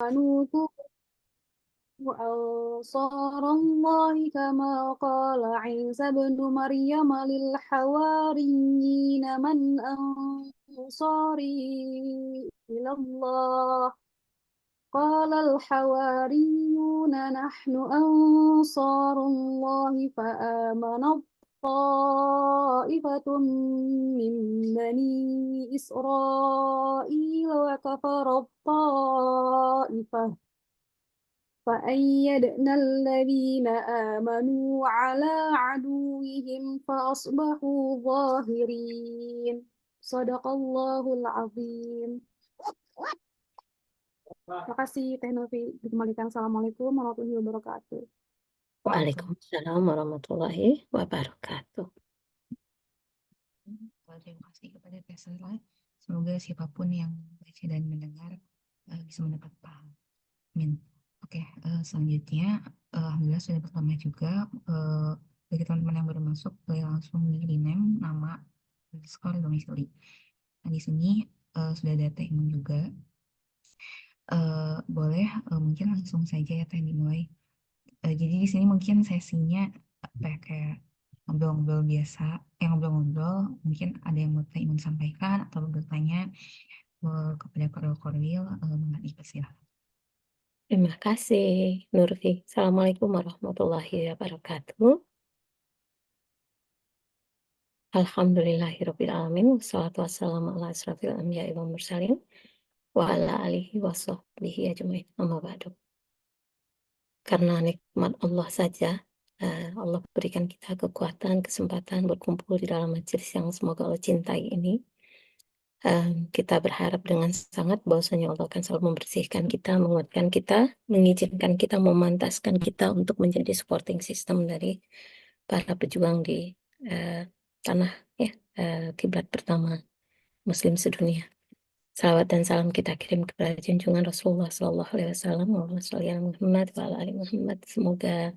آمنوا أنصار الله كما قال عيسى ابن مريم للحواريين من أنصاري إلى الله قال الحواريون نحن أنصار الله فآمنت طائفة من بني إسرائيل وكفرت طائفة فأيدنا الذين آمنوا على عدوهم فأصبحوا ظاهرين صدق الله العظيم. Terima kasih Teh Novi. Dikembalikan. Assalamualaikum warahmatullahi wabarakatuh. Waalaikumsalam warahmatullahi wabarakatuh. Terima kasih kepada Teh Sela. Semoga siapapun yang baca dan mendengar bisa mendapat paham. Amin. Oke, selanjutnya alhamdulillah sudah pertama juga bagi teman-teman yang baru masuk boleh langsung di rename nama, skor, domisili. Nah, di sini sudah ada Teh Imun juga. Boleh mungkin langsung saja ya Teh dimulai. Jadi di sini mungkin sesinya apa ya, kayak ngobrol-ngobrol biasa, ngobrol-ngobrol, mungkin ada yang mau Teh Imun sampaikan atau bertanya kepada Korwil mengenai persilahan. Terima kasih, Nurfi. Assalamualaikum warahmatullahi wabarakatuh. Alhamdulillahirabbil alamin. Wassalatu wassalamu ala asrofil anbiya'i wal mursalin wa ala alihi washabbihi ajmain. Amma ba'du. Karena nikmat Allah saja, Allah berikan kita kekuatan, kesempatan berkumpul di dalam majelis yang semoga Allah cintai ini. Kita berharap dengan sangat bahwasanya Allah akan selalu membersihkan kita, menguatkan kita, mengizinkan kita, memantaskan kita untuk menjadi supporting system dari para pejuang di tanah kiblat pertama Muslim sedunia. Salawat dan salam kita kirim kepada junjungan Rasulullah SAW. Muhammad wa ala ali Muhammad. Semoga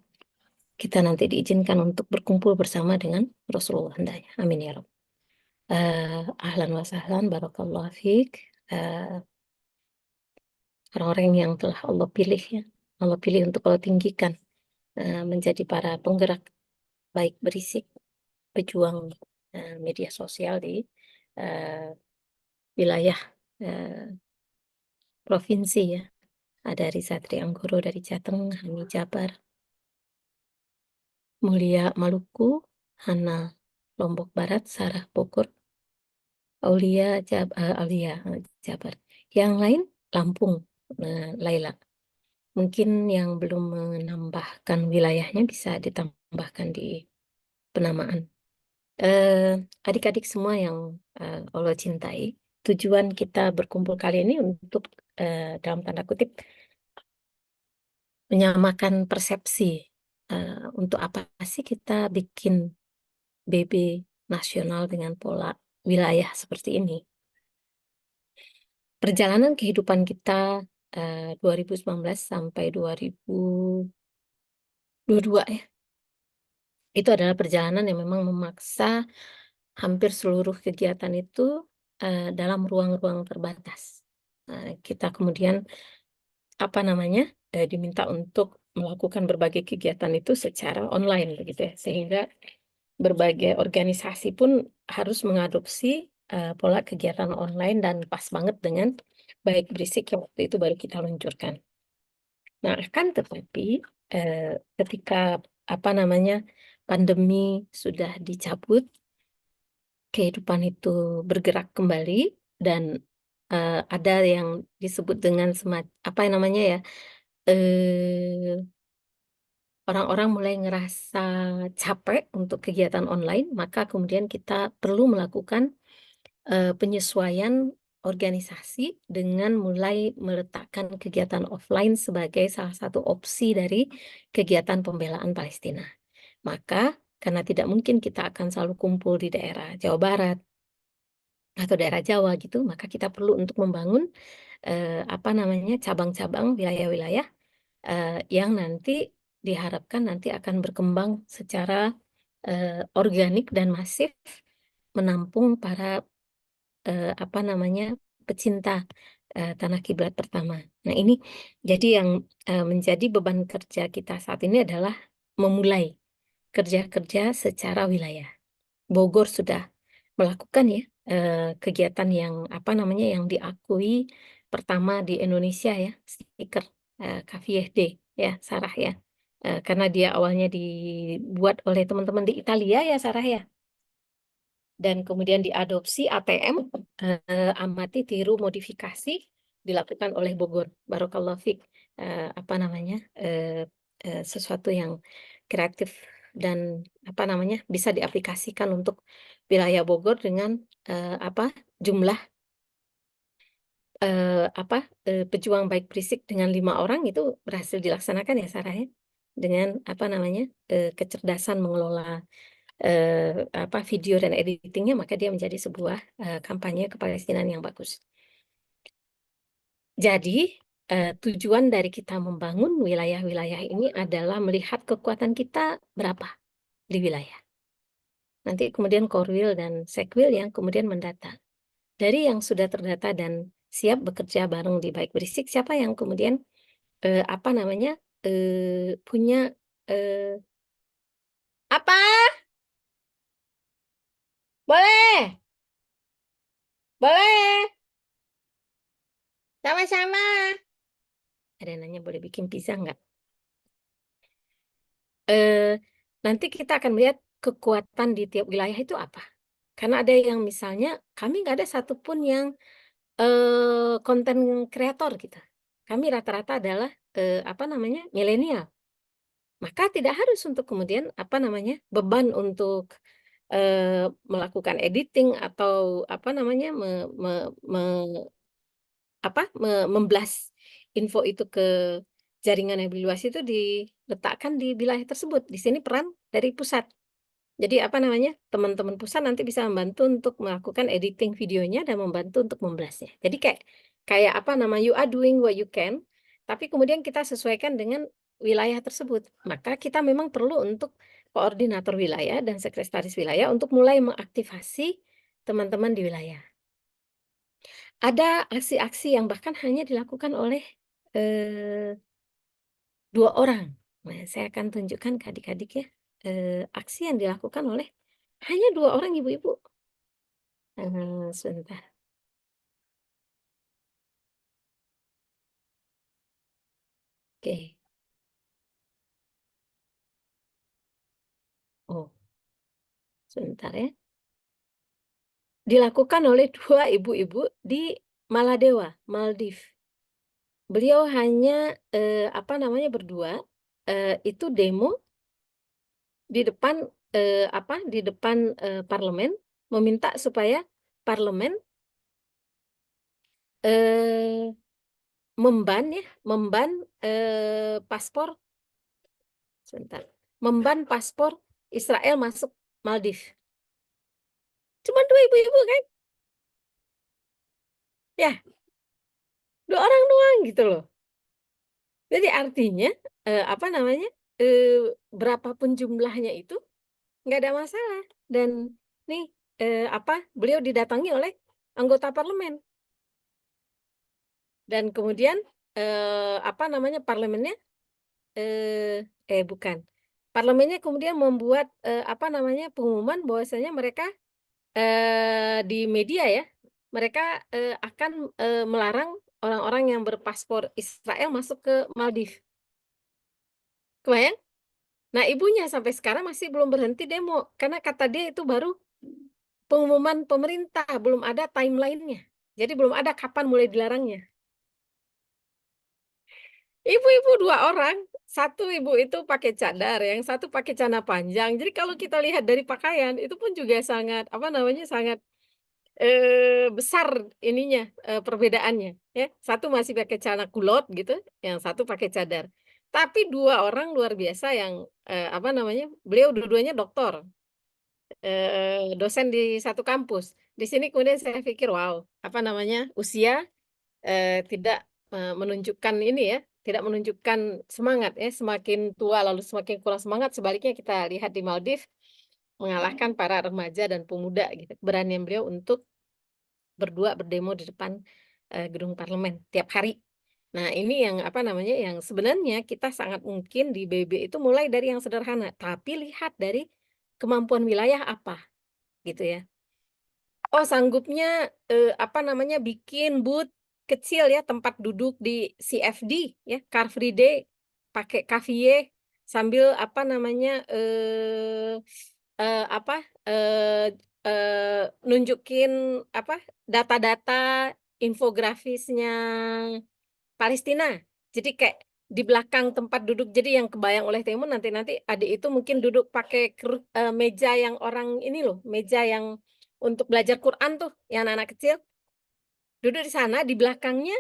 kita nanti diizinkan untuk berkumpul bersama dengan Rasulullah hendaknya. Amin ya Rabb. Ahlan wa sahlan, barakallahu fiik. Orang-orang yang telah Allah pilih ya, Allah pilih untuk Allah tinggikan menjadi para penggerak baik berisik, pejuang media sosial di wilayah provinsi ya. Ada Riza Trianggoro dari Jateng, Hani Jabar, Mulia Maluku, Hana Lombok Barat, Sarah Bogor, Aulia Jabar. Yang lain Lampung, Laila. Mungkin yang belum menambahkan wilayahnya bisa ditambahkan di penamaan. Adik-adik semua yang Allah cintai, tujuan kita berkumpul kali ini untuk dalam tanda kutip menyamakan persepsi untuk apa sih kita bikin BB nasional dengan pola wilayah seperti ini. Perjalanan kehidupan kita 2019 sampai 2022 ya. Itu adalah perjalanan yang memang memaksa hampir seluruh kegiatan itu dalam ruang-ruang terbatas. Kita kemudian diminta untuk melakukan berbagai kegiatan itu secara online begitu ya, sehingga berbagai organisasi pun harus mengadopsi pola kegiatan online dan pas banget dengan baik berisik yang waktu itu baru kita luncurkan. Nah, akan tetapi ketika pandemi sudah dicabut, kehidupan itu bergerak kembali dan ada yang disebut dengan orang-orang mulai ngerasa capek untuk kegiatan online, maka kemudian kita perlu melakukan penyesuaian organisasi dengan mulai meletakkan kegiatan offline sebagai salah satu opsi dari kegiatan pembelaan Palestina. Maka karena tidak mungkin kita akan selalu kumpul di daerah Jawa Barat atau daerah Jawa gitu, maka kita perlu untuk membangun cabang-cabang wilayah-wilayah yang nanti diharapkan nanti akan berkembang secara organik dan masif menampung para pecinta tanah kiblat pertama. Nah ini jadi yang menjadi beban kerja kita saat ini adalah memulai kerja-kerja secara wilayah. Bogor sudah melakukan ya kegiatan yang apa namanya yang diakui pertama di Indonesia ya, stiker KVFD ya Sarah ya. Karena dia awalnya dibuat oleh teman-teman di Italia ya Sarah ya. Dan kemudian diadopsi ATM, amati tiru modifikasi dilakukan oleh Bogor. Barakallahu fiik. Apa namanya? Sesuatu yang kreatif dan apa namanya? Bisa diaplikasikan untuk wilayah Bogor dengan apa? Jumlah pejuang baik berisik dengan 5 orang itu berhasil dilaksanakan ya Sarah ya. Dengan apa namanya? Kecerdasan mengelola apa video dan editingnya, maka dia menjadi sebuah kampanye kepalestinaan yang bagus. Jadi tujuan dari kita membangun wilayah-wilayah ini adalah melihat kekuatan kita berapa di wilayah. Nanti kemudian Korwil dan Sekwil yang kemudian mendata. Dari yang sudah terdata dan siap bekerja bareng di Baik Berisik, siapa yang kemudian apa namanya punya apa? Boleh, boleh, sama-sama. Ada yang nanya boleh bikin pizza nggak? Nanti kita akan melihat kekuatan di tiap wilayah itu apa. Karena ada yang misalnya kami nggak ada satupun yang konten kreator gitu. Kami rata-rata adalah apa namanya milenial. Maka tidak harus untuk kemudian apa namanya beban untuk melakukan editing atau apa namanya memblast info itu ke jaringan yang lebih luas itu diletakkan di wilayah tersebut. Di sini peran dari pusat. Jadi apa namanya teman-teman pusat nanti bisa membantu untuk melakukan editing videonya dan membantu untuk memblastnya. Jadi kayak apa nama you are doing what you can, tapi kemudian kita sesuaikan dengan wilayah tersebut. Maka kita memang perlu untuk koordinator wilayah dan sekretaris wilayah untuk mulai mengaktifasi teman-teman di wilayah. Ada aksi-aksi yang bahkan hanya dilakukan oleh 2 orang. Nah, saya akan tunjukkan ke adik-adik ya, aksi yang dilakukan oleh hanya 2 orang ibu-ibu. Sebentar. Oke. Oh, sebentar ya. Dilakukan oleh 2 ibu-ibu di Maladewa, Maldives. Beliau hanya, apa namanya, berdua, itu demo di depan, di depan, parlemen, meminta supaya parlemen, eee, memban paspor sebentar, memban paspor Israel masuk Maldives. Cuma 2 ibu-ibu kan? Ya, 2 orang doang gitu loh. Jadi artinya, apa namanya, berapapun jumlahnya itu nggak ada masalah dan nih, beliau didatangi oleh anggota parlemen dan kemudian, apa namanya, parlemennya, bukan, parlemennya kemudian membuat, apa namanya, pengumuman bahwasanya mereka, di media ya, mereka, akan, melarang orang-orang yang berpaspor Israel masuk ke Maldives. Kebayang? Nah, ibunya sampai sekarang masih belum berhenti demo, karena kata dia itu baru pengumuman pemerintah, belum ada timeline-nya. Jadi belum ada kapan mulai dilarangnya. Ibu-ibu 2 orang, satu ibu itu pakai cadar, yang satu pakai celana panjang. Jadi kalau kita lihat dari pakaian, itu pun juga sangat, apa namanya, sangat, besar ininya, perbedaannya, ya. Satu masih pakai celana kulot gitu, yang satu pakai cadar. Tapi 2 orang luar biasa yang, apa namanya, beliau dua-duanya doktor. Dosen di satu kampus. Di sini kemudian saya pikir, wow, apa namanya, usia, tidak, menunjukkan ini ya, tidak menunjukkan semangat ya, semakin tua lalu semakin kurang semangat, sebaliknya kita lihat di Maldives, mengalahkan para remaja dan pemuda gitu, keberanian beliau untuk berdua berdemo di depan, gedung parlemen tiap hari. Nah, ini yang apa namanya, yang sebenarnya kita sangat mungkin di BB itu mulai dari yang sederhana, tapi lihat dari kemampuan wilayah apa, gitu ya. Oh, sanggupnya apa namanya, bikin booth kecil ya, tempat duduk di CFD ya, Car Free Day, pakai kafie sambil apa namanya, apa, nunjukin apa, data-data infografisnya Palestina. Jadi kayak di belakang tempat duduk, jadi yang kebayang oleh Taimun nanti adik itu mungkin duduk pakai meja yang orang ini loh, meja yang untuk belajar Quran tuh, yang anak-anak kecil. Duduk di sana, di belakangnya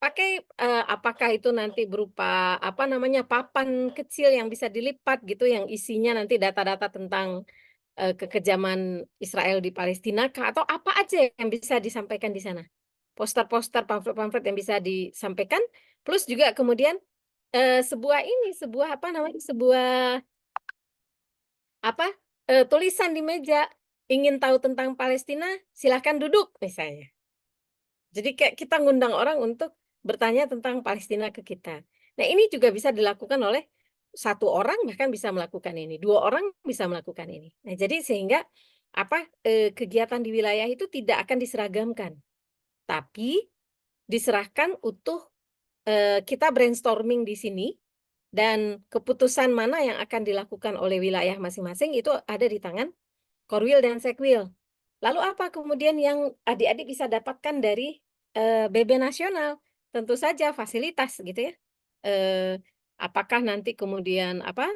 pakai, apakah itu nanti berupa, apa namanya, papan kecil yang bisa dilipat gitu, yang isinya nanti data-data tentang, kekejaman Israel di Palestina kah, atau apa aja yang bisa disampaikan di sana. Poster-poster, pamflet-pamflet yang bisa disampaikan, plus juga kemudian, sebuah ini, sebuah apa namanya, sebuah apa, tulisan di meja, "Ingin tahu tentang Palestina, silahkan duduk," misalnya. Jadi kayak kita ngundang orang untuk bertanya tentang Palestina ke kita. Nah, ini juga bisa dilakukan oleh satu orang bahkan bisa melakukan ini, 2 orang bisa melakukan ini. Nah, jadi sehingga apa, kegiatan di wilayah itu tidak akan diseragamkan, tapi diserahkan utuh, kita brainstorming di sini dan keputusan mana yang akan dilakukan oleh wilayah masing-masing itu ada di tangan Korwil dan Sekwil. Lalu apa kemudian yang adik-adik bisa dapatkan dari, BB nasional? Tentu saja fasilitas gitu ya. Eee, apakah nanti kemudian apa,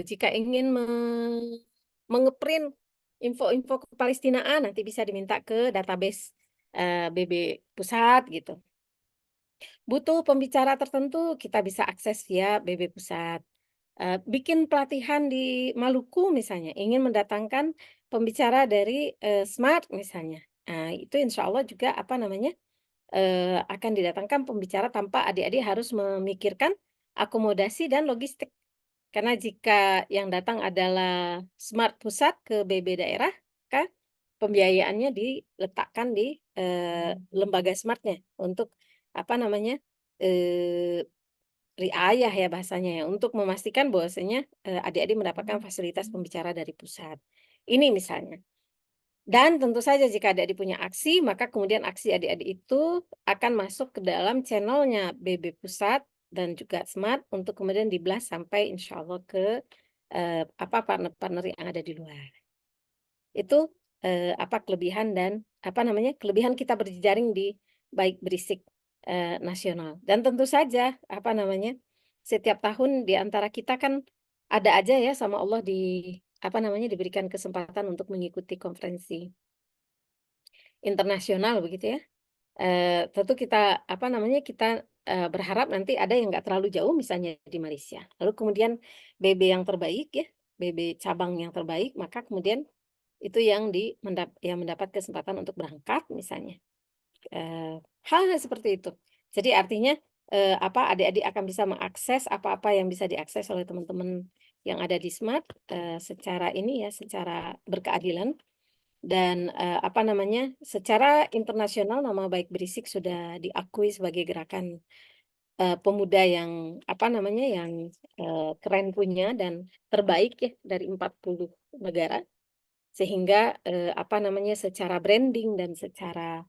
jika ingin info-info kepalestinaan nanti bisa diminta ke database, BB pusat gitu. Butuh pembicara tertentu, kita bisa akses via BB Pusat. Bikin pelatihan di Maluku misalnya, ingin mendatangkan pembicara dari, Smart misalnya. Nah, itu insya Allah juga, apa namanya, akan didatangkan pembicara tanpa adik-adik harus memikirkan akomodasi dan logistik. Karena jika yang datang adalah Smart Pusat ke BB daerah, maka pembiayaannya diletakkan di, lembaga Smart-nya untuk, apa namanya, eee, riayah ya bahasanya ya, untuk memastikan bahwasanya, adik-adik mendapatkan fasilitas pembicara dari pusat. Ini misalnya. Dan tentu saja jika adik-adik punya aksi, maka kemudian aksi adik-adik itu akan masuk ke dalam channel-nya BB Pusat dan juga Smart untuk kemudian di-blast sampai insya Allah ke, apa, partner-partner yang ada di luar. Itu, apa, kelebihan dan, apa namanya, kelebihan kita berjejaring di Baik Berisik, nasional. Dan tentu saja, apa namanya, setiap tahun di antara kita kan ada aja ya sama Allah apa namanya, diberikan kesempatan untuk mengikuti konferensi internasional begitu ya. Tentu kita, apa namanya, kita, berharap nanti ada yang nggak terlalu jauh misalnya di Malaysia. Lalu kemudian BB yang terbaik ya, BB cabang yang terbaik, maka kemudian itu yang yang mendapat kesempatan untuk berangkat misalnya. Hal-hal seperti itu. Jadi artinya, apa, adik-adik akan bisa mengakses apa-apa yang bisa diakses oleh teman-teman yang ada di Smart, secara ini ya, secara berkeadilan. Dan, apa namanya, secara internasional nama Baik Berisik sudah diakui sebagai gerakan, pemuda yang, apa namanya, yang, keren punya dan terbaik ya dari 40 negara. Sehingga, apa namanya, secara branding dan secara,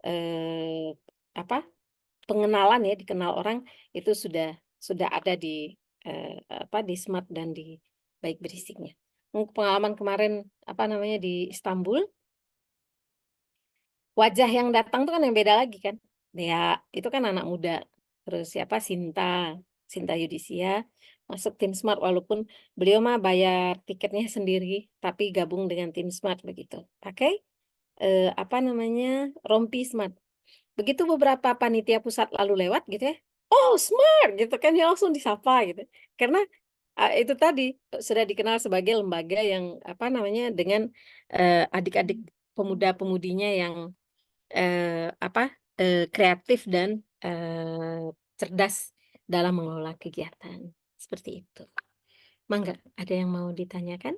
eee, apa, pengenalan ya, dikenal orang itu sudah ada di, apa, di Smart dan di Baik Berisiknya. Pengalaman kemarin, apa namanya, di Istanbul. Wajah yang datang tuh kan yang beda lagi kan. Ya, itu kan anak muda. Terus siapa, Sinta Yudisia, masuk tim Smart walaupun beliau mah bayar tiketnya sendiri, tapi gabung dengan tim Smart begitu. Pakai, apa namanya, rompi Smart. Begitu beberapa panitia pusat lalu lewat gitu ya, "Oh, Smart!" Gitu kan, dia langsung disapa gitu. Karena, itu tadi, sudah dikenal sebagai lembaga yang, apa namanya, dengan, adik-adik pemuda-pemudinya yang apa, kreatif dan, cerdas dalam mengelola kegiatan, seperti itu. Mangga, ada yang mau ditanyakan?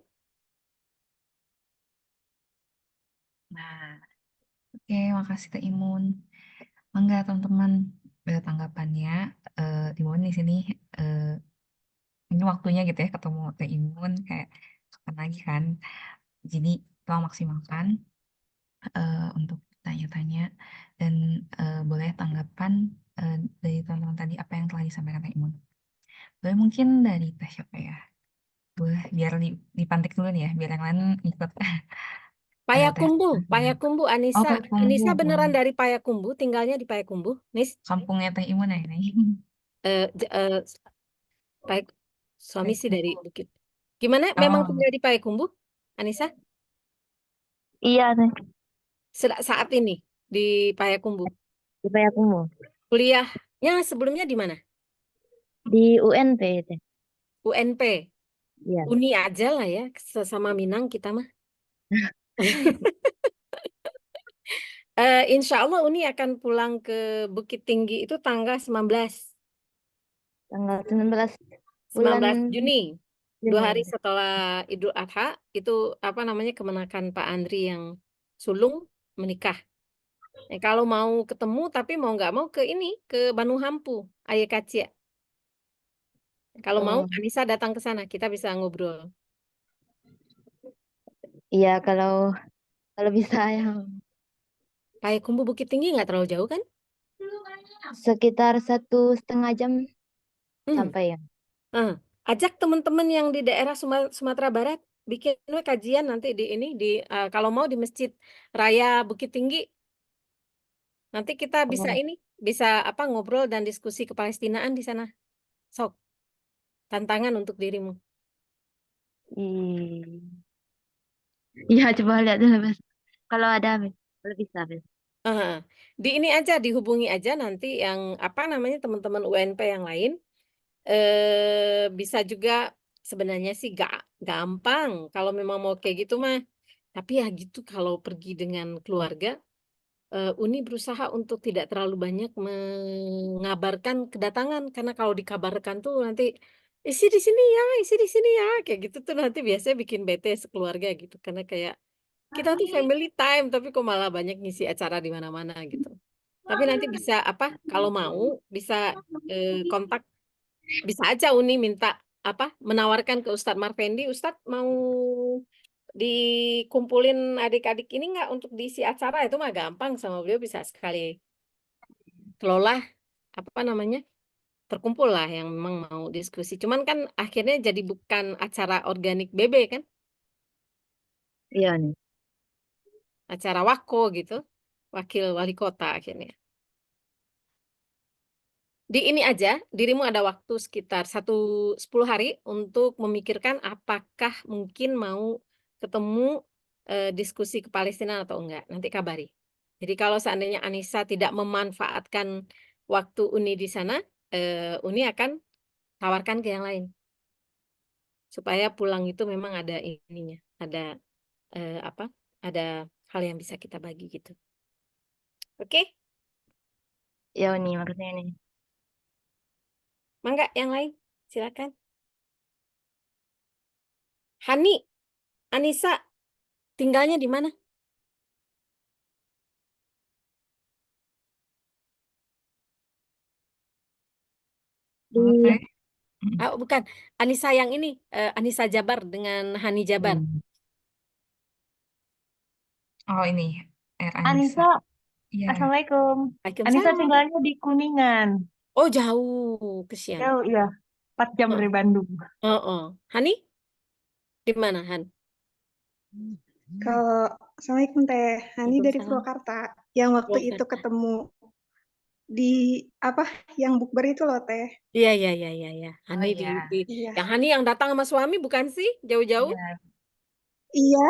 Nah, oke, makasih Teh Imun. Enggak, teman-teman. Tanggapannya Imun di sini ini waktunya gitu ya ketemu Teh Imun kayak kapan lagi kan. Jadi tolong maksimalkan untuk tanya-tanya dan boleh tanggapan dari teman-teman tadi apa yang telah disampaikan Teh Imun. Boleh mungkin dari Teh siapa ya? Boleh biar dipantik dulu nih ya, biar yang lain ikut. Teh. Payakumbuh Oh, Anissa. Payakumbuh, Anissa boleh. beneran dari Payakumbuh, tinggalnya di Payakumbuh. Nis, Kampungnya Teh Imun ya ini. Payak, suami sih dari Payakumbuh. Bukit. Gimana? Memang Oh, tinggal di Payakumbuh, Anissa? Iya, Teh. Saat ini di Payakumbuh. Di Payakumbuh. Kuliahnya sebelumnya di mana? Di UNP, Teh. UNP. Iya. Uni aja lah ya, sesama Minang kita mah. Insya Allah Uni akan pulang ke Bukit Tinggi itu tanggal 19. Tanggal 19 bulan 19 Juni. 2 hari Juni. setelah Idul Adha, itu apa namanya kemenakan Pak Andri yang sulung menikah. Kalau mau ketemu tapi mau nggak mau ke ini, ke Banu Hampu, Ayah Kacia. Kalau mau Oh, Anissa datang ke sana, kita bisa ngobrol. iya kalau kalau bisa yang Payakumbuh Bukit Tinggi nggak terlalu jauh kan? sekitar 1,5 jam Hmm. sampai ya. Ah, ajak teman-teman yang di daerah Sumatera Barat bikin kajian nanti di ini kalau mau di Masjid Raya Bukit Tinggi. Nanti kita bisa Oh, bisa apa ngobrol dan diskusi kepalestinaan di sana. Sok, tantangan untuk dirimu. iya coba lihat dulu Mas. Kalau ada Mas. Kalau bisa Mas. Ah, di ini aja dihubungi aja nanti yang apa namanya teman-teman UNP yang lain. Bisa juga sebenarnya sih gak gampang kalau memang mau kayak gitu mah. Tapi ya gitu kalau pergi dengan keluarga. Uni berusaha untuk tidak terlalu banyak mengabarkan kedatangan karena kalau dikabarkan tuh nanti isi di sini ya, isi di sini ya, kayak gitu tuh nanti biasanya bikin bete sekeluarga gitu karena kayak kita tuh family time tapi kok malah banyak ngisi acara di mana-mana gitu. Tapi nanti bisa apa? Kalau mau bisa kontak, bisa aja Uni minta apa? Menawarkan ke Ustadz Marvendi, Ustadz mau dikumpulin adik-adik ini nggak untuk diisi acara itu mah gampang sama beliau bisa sekali kelola apa namanya terkumpul lah yang memang mau diskusi. Cuman kan akhirnya jadi bukan acara organik BB kan, Iya nih. acara Wako gitu, wakil wali kota akhirnya. Di ini aja, dirimu ada waktu sekitar 10 hari untuk memikirkan apakah mungkin mau ketemu diskusi ke Palestina atau enggak. Nanti kabari. Jadi kalau seandainya Anissa tidak memanfaatkan waktu Uni di sana, Uni akan tawarkan ke yang lain. Supaya pulang itu memang ada ininya, ada apa? Ada hal yang bisa kita bagi gitu. Oke? Iya nih maksudnya nih. Mangga yang lain, silakan. Hani, Anissa, tinggalnya di mana? oh, Di Teh. Mm. Bukan, Anissa yang ini, Anissa Jabar dengan Hani Jabar. Hmm. Oh, ini Anissa. Anissa, Iya. Assalamualaikum. Anissa Waalaikumsalam. tinggalnya di Kuningan. Oh, jauh, kesian. Jauh, iya. 4 jam Oh, dari Bandung. oh, oh. Hani, di mana, Han? Kalau Assalamualaikum Teh, Hani dari Waalaikumsalam. Purwakarta yang waktu itu Purwakarta. ketemu di apa yang bukber itu loh Teh. Iya, iya, iya, iya, iya. Oh Hani iya. Iya, yang Hani yang datang sama suami bukan sih? Jauh-jauh? Iya. iya,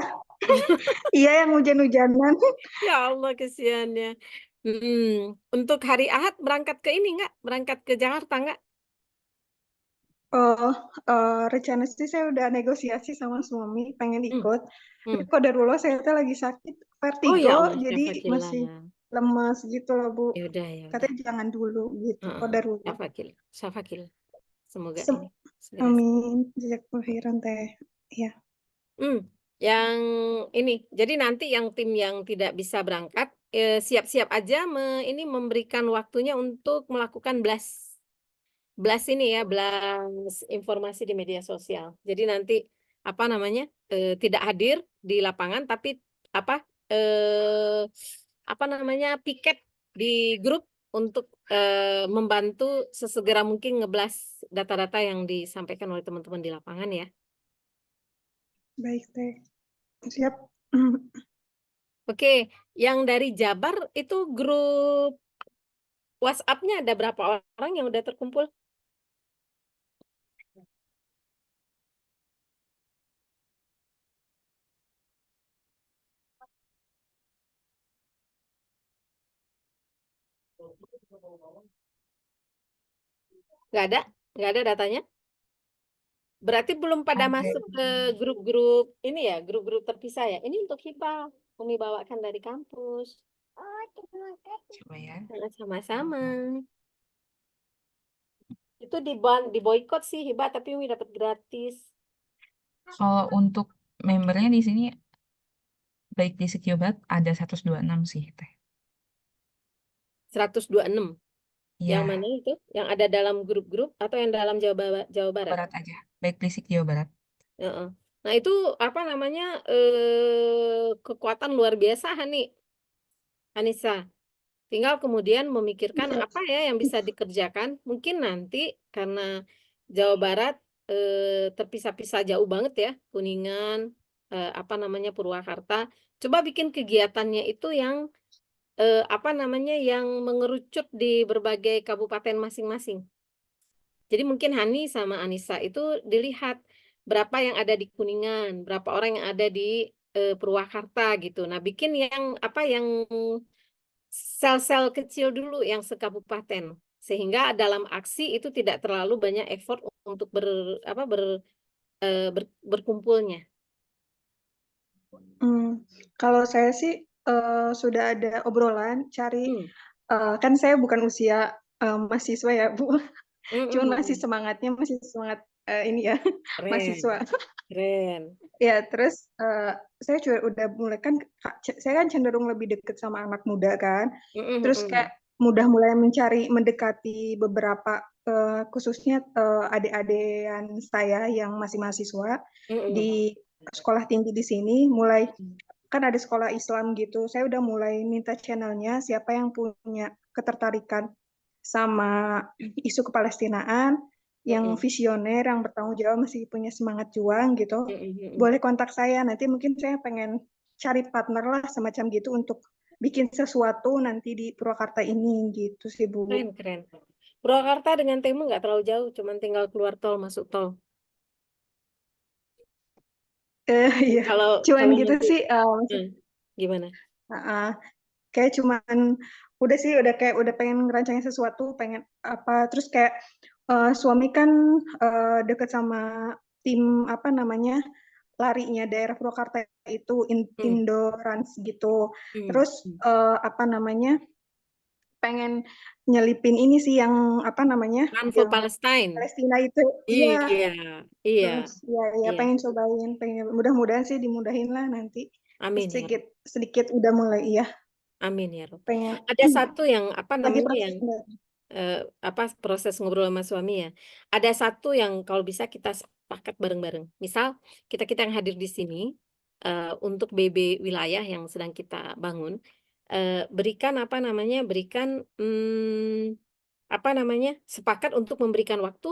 iya yang hujan-hujanan. Ya Allah, kesiannya. Untuk hari Ahad berangkat ke ini nggak? Berangkat ke Jakarta nggak? Oh, rencana sih saya udah negosiasi sama suami pengen Hmm, ikut. Tapi hmm. qadarullah saya tuh lagi sakit Oh ya vertigo, Allah, jadi syafaqillah. masih lemas gitu loh Bu. Ya udah, ya udah. Katanya jangan dulu gitu, qadarullah. Syafaqillah, syafaqillah. Semoga Sem- ini segera. Amin, jazakumullah khairan Teh. Ya. Hmm, yang ini, jadi nanti yang tim yang tidak bisa berangkat, siap-siap aja ini memberikan waktunya untuk melakukan blast ini ya, blast informasi di media sosial. Jadi nanti apa namanya tidak hadir di lapangan, tapi apa namanya piket di grup untuk membantu sesegera mungkin ngeblas data-data yang disampaikan oleh teman-teman di lapangan ya. Baik, Teh. Siap. Oke, yang dari Jabar itu grup WhatsApp-nya ada berapa orang yang udah terkumpul? Nggak ada datanya? Berarti belum pada Ada. masuk ke grup-grup ini ya, grup-grup terpisah ya. Ini untuk HIPA, Umi bawakan dari kampus. Coba ya. Sama-sama. Itu di boykot sih HIPA, tapi Umi dapat gratis. Kalau untuk membernya di sini baik di Jawa Barat ada 126 sih, Teh. 126. Yang Iya, mana itu? Yang ada dalam grup-grup atau yang dalam Jawa Jawa Barat? Barat aja. Baik di Jawa Barat. Heeh. Nah itu apa namanya kekuatan luar biasa Hani, Anissa. Tinggal kemudian memikirkan Iya. apa ya yang bisa dikerjakan. Mungkin nanti karena Jawa Barat terpisah-pisah jauh banget ya, Kuningan, apa namanya Purwakarta. Coba bikin kegiatannya itu yang apa namanya yang mengerucut di berbagai kabupaten masing-masing. Jadi mungkin Hani sama Anissa itu dilihat berapa yang ada di Kuningan, berapa orang yang ada di Purwakarta gitu. Nah, bikin yang apa yang sel-sel kecil dulu yang sekabupaten sehingga dalam aksi itu tidak terlalu banyak effort untuk berkumpulnya. Kalau saya sih sudah ada obrolan cari kan saya bukan usia mahasiswa ya Bu, cuman masih semangatnya masih semangat ini ya Keren, mahasiswa. keren. Ya terus saya juga udah mulai kan saya kan cenderung lebih deket sama anak muda kan, terus kayak mulai mendekati beberapa khususnya adik-adikan saya yang masih mahasiswa di sekolah tinggi di sini, mulai kan ada sekolah Islam gitu. Saya udah mulai minta channelnya siapa yang punya ketertarikan sama isu kepalestinaan, yang visioner, yang bertanggung jawab, masih punya semangat juang gitu. Boleh kontak saya, nanti mungkin saya pengen cari partner lah semacam gitu untuk bikin sesuatu nanti di Purwakarta ini gitu sih Bu. Keren, keren. Purwakarta dengan Temu nggak terlalu jauh, cuman tinggal keluar tol, masuk tol. Iya, Kalau cuman gitu nanti sih. gimana? Kayak cuman udah kayak udah pengen ngerancangin sesuatu, pengen apa, terus kayak suami kan deket sama tim apa namanya larinya daerah Purwakarta itu Indorans gitu, terus apa namanya pengen nyelipin ini sih yang apa namanya Run for yang Palestine. Palestina itu, iya. Iya. Terus ya pengen cobain, mudah-mudahan sih dimudahin lah nanti. Amin ya. Sedikit udah mulai, iya. Amin ya Rob. Pengen Ada satu yang apa lagi namanya proses. yang proses ngobrol sama suami ya. Ada satu yang kalau bisa kita sepakat bareng-bareng. Misal kita yang hadir di sini untuk BB wilayah yang sedang kita bangun, berikan sepakat untuk memberikan waktu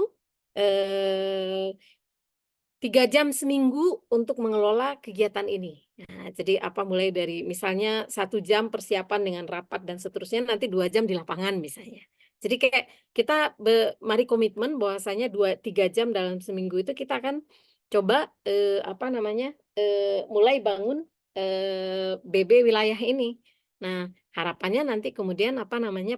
3 jam seminggu untuk mengelola kegiatan ini. Nah, jadi mulai dari misalnya 1 jam persiapan dengan rapat dan seterusnya, nanti 2 jam di lapangan misalnya. Jadi kayak kita mari komitmen bahwasanya 2-3 jam dalam seminggu itu kita akan coba mulai bangun BB wilayah ini. Nah, harapannya nanti kemudian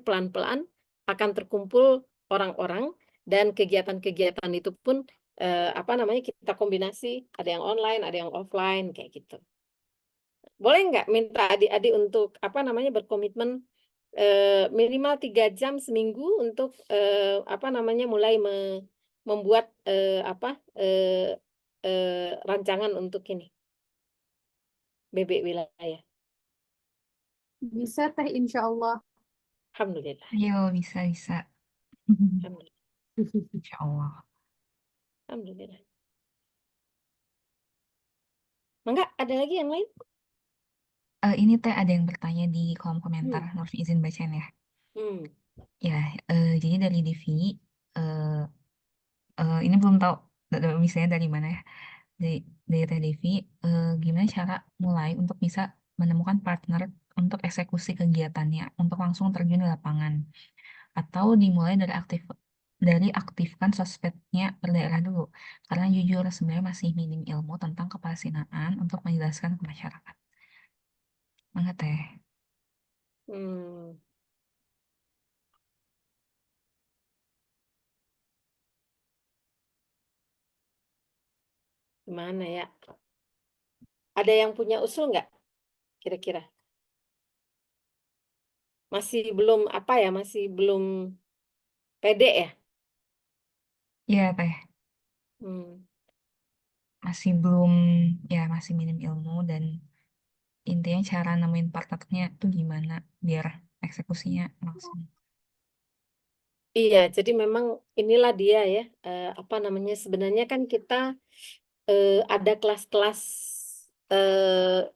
pelan-pelan akan terkumpul orang-orang dan kegiatan-kegiatan itu pun kita kombinasi, ada yang online, ada yang offline, kayak gitu. Boleh nggak minta adik-adik untuk berkomitmen minimal 3 jam seminggu untuk mulai membuat rancangan untuk ini BB wilayah. Bisa Teh, insya Allah. Alhamdulillah. Ayo, bisa. Alhamdulillah. Insya Allah. Alhamdulillah. Mangga, ada lagi yang lain? Ini Teh ada yang bertanya di kolom komentar. Hmm. Nurfi izin bacain ya. Hmm. Ya, jadi dari Devi, ini belum tahu misalnya dari mana ya. Dari Teh Devi, gimana cara mulai untuk bisa menemukan partner untuk eksekusi kegiatannya, untuk langsung terjun di lapangan, atau dimulai dari aktifkan sosmednya per daerah dulu, karena jujur sebenarnya masih minim ilmu tentang kepasinaan untuk menjelaskan ke masyarakat. Mangga Teh. Hmm. Gimana ya? Ada yang punya usul nggak? Kira-kira? Masih belum apa ya? Masih belum pede ya? Iya Teh, Hmm. masih minim ilmu dan intinya cara nemuin partnernya tuh gimana biar eksekusinya langsung. Iya, jadi memang inilah dia ya. Apa namanya? Sebenarnya kan kita ada kelas-kelas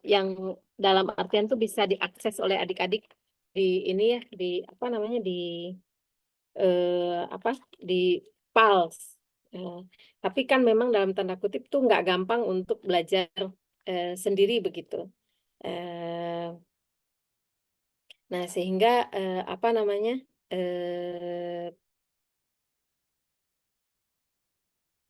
yang dalam artian tuh bisa diakses oleh adik-adik di ini ya, di apa namanya apa di PALS. Eh, tapi kan memang dalam tanda kutip tuh nggak gampang untuk belajar sendiri begitu. Eh, nah sehingga apa namanya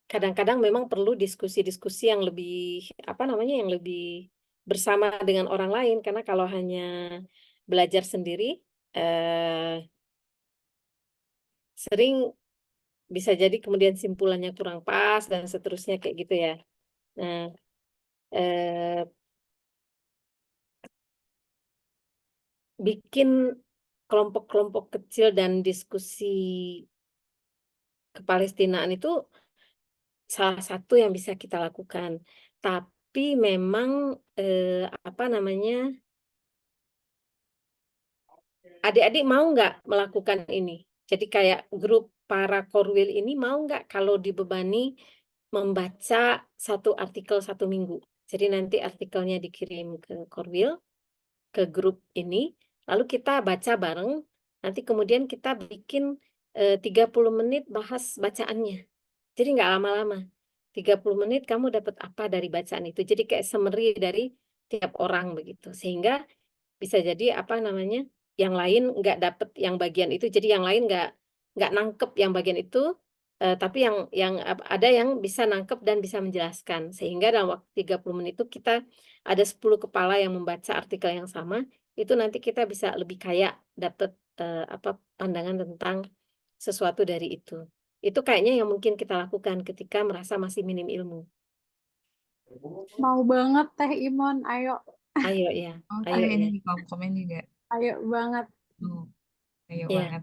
kadang-kadang memang perlu diskusi-diskusi yang lebih apa namanya yang lebih bersama dengan orang lain karena kalau hanya belajar sendiri sering bisa jadi kemudian simpulannya kurang pas dan seterusnya kayak gitu ya. Nah, eh, bikin kelompok-kelompok kecil dan diskusi kepalestinaan itu salah satu yang bisa kita lakukan. Tapi memang apa namanya adik-adik mau nggak melakukan ini? Jadi kayak grup para korwil ini mau nggak kalau dibebani membaca satu artikel 1 minggu. Jadi nanti artikelnya dikirim ke korwil, ke grup ini, lalu kita baca bareng, nanti kemudian kita bikin 30 menit bahas bacaannya. Jadi nggak lama-lama. 30 menit kamu dapat apa dari bacaan itu. Jadi kayak summary dari tiap orang begitu. Sehingga bisa jadi apa namanya yang lain nggak dapet yang bagian itu jadi yang lain nggak nangkep yang bagian itu tapi yang ada yang bisa nangkep dan bisa menjelaskan sehingga dalam waktu 30 menit itu kita ada 10 kepala yang membaca artikel yang sama itu nanti kita bisa lebih kaya dapet apa pandangan tentang sesuatu dari itu kayaknya yang mungkin kita lakukan ketika merasa masih minim ilmu. Mau banget Teh Imon, ayo. Ayo ya, Oh, ayo ini ya. di kolom komen juga. Ayo banget. Oh, ayo Ya. banget.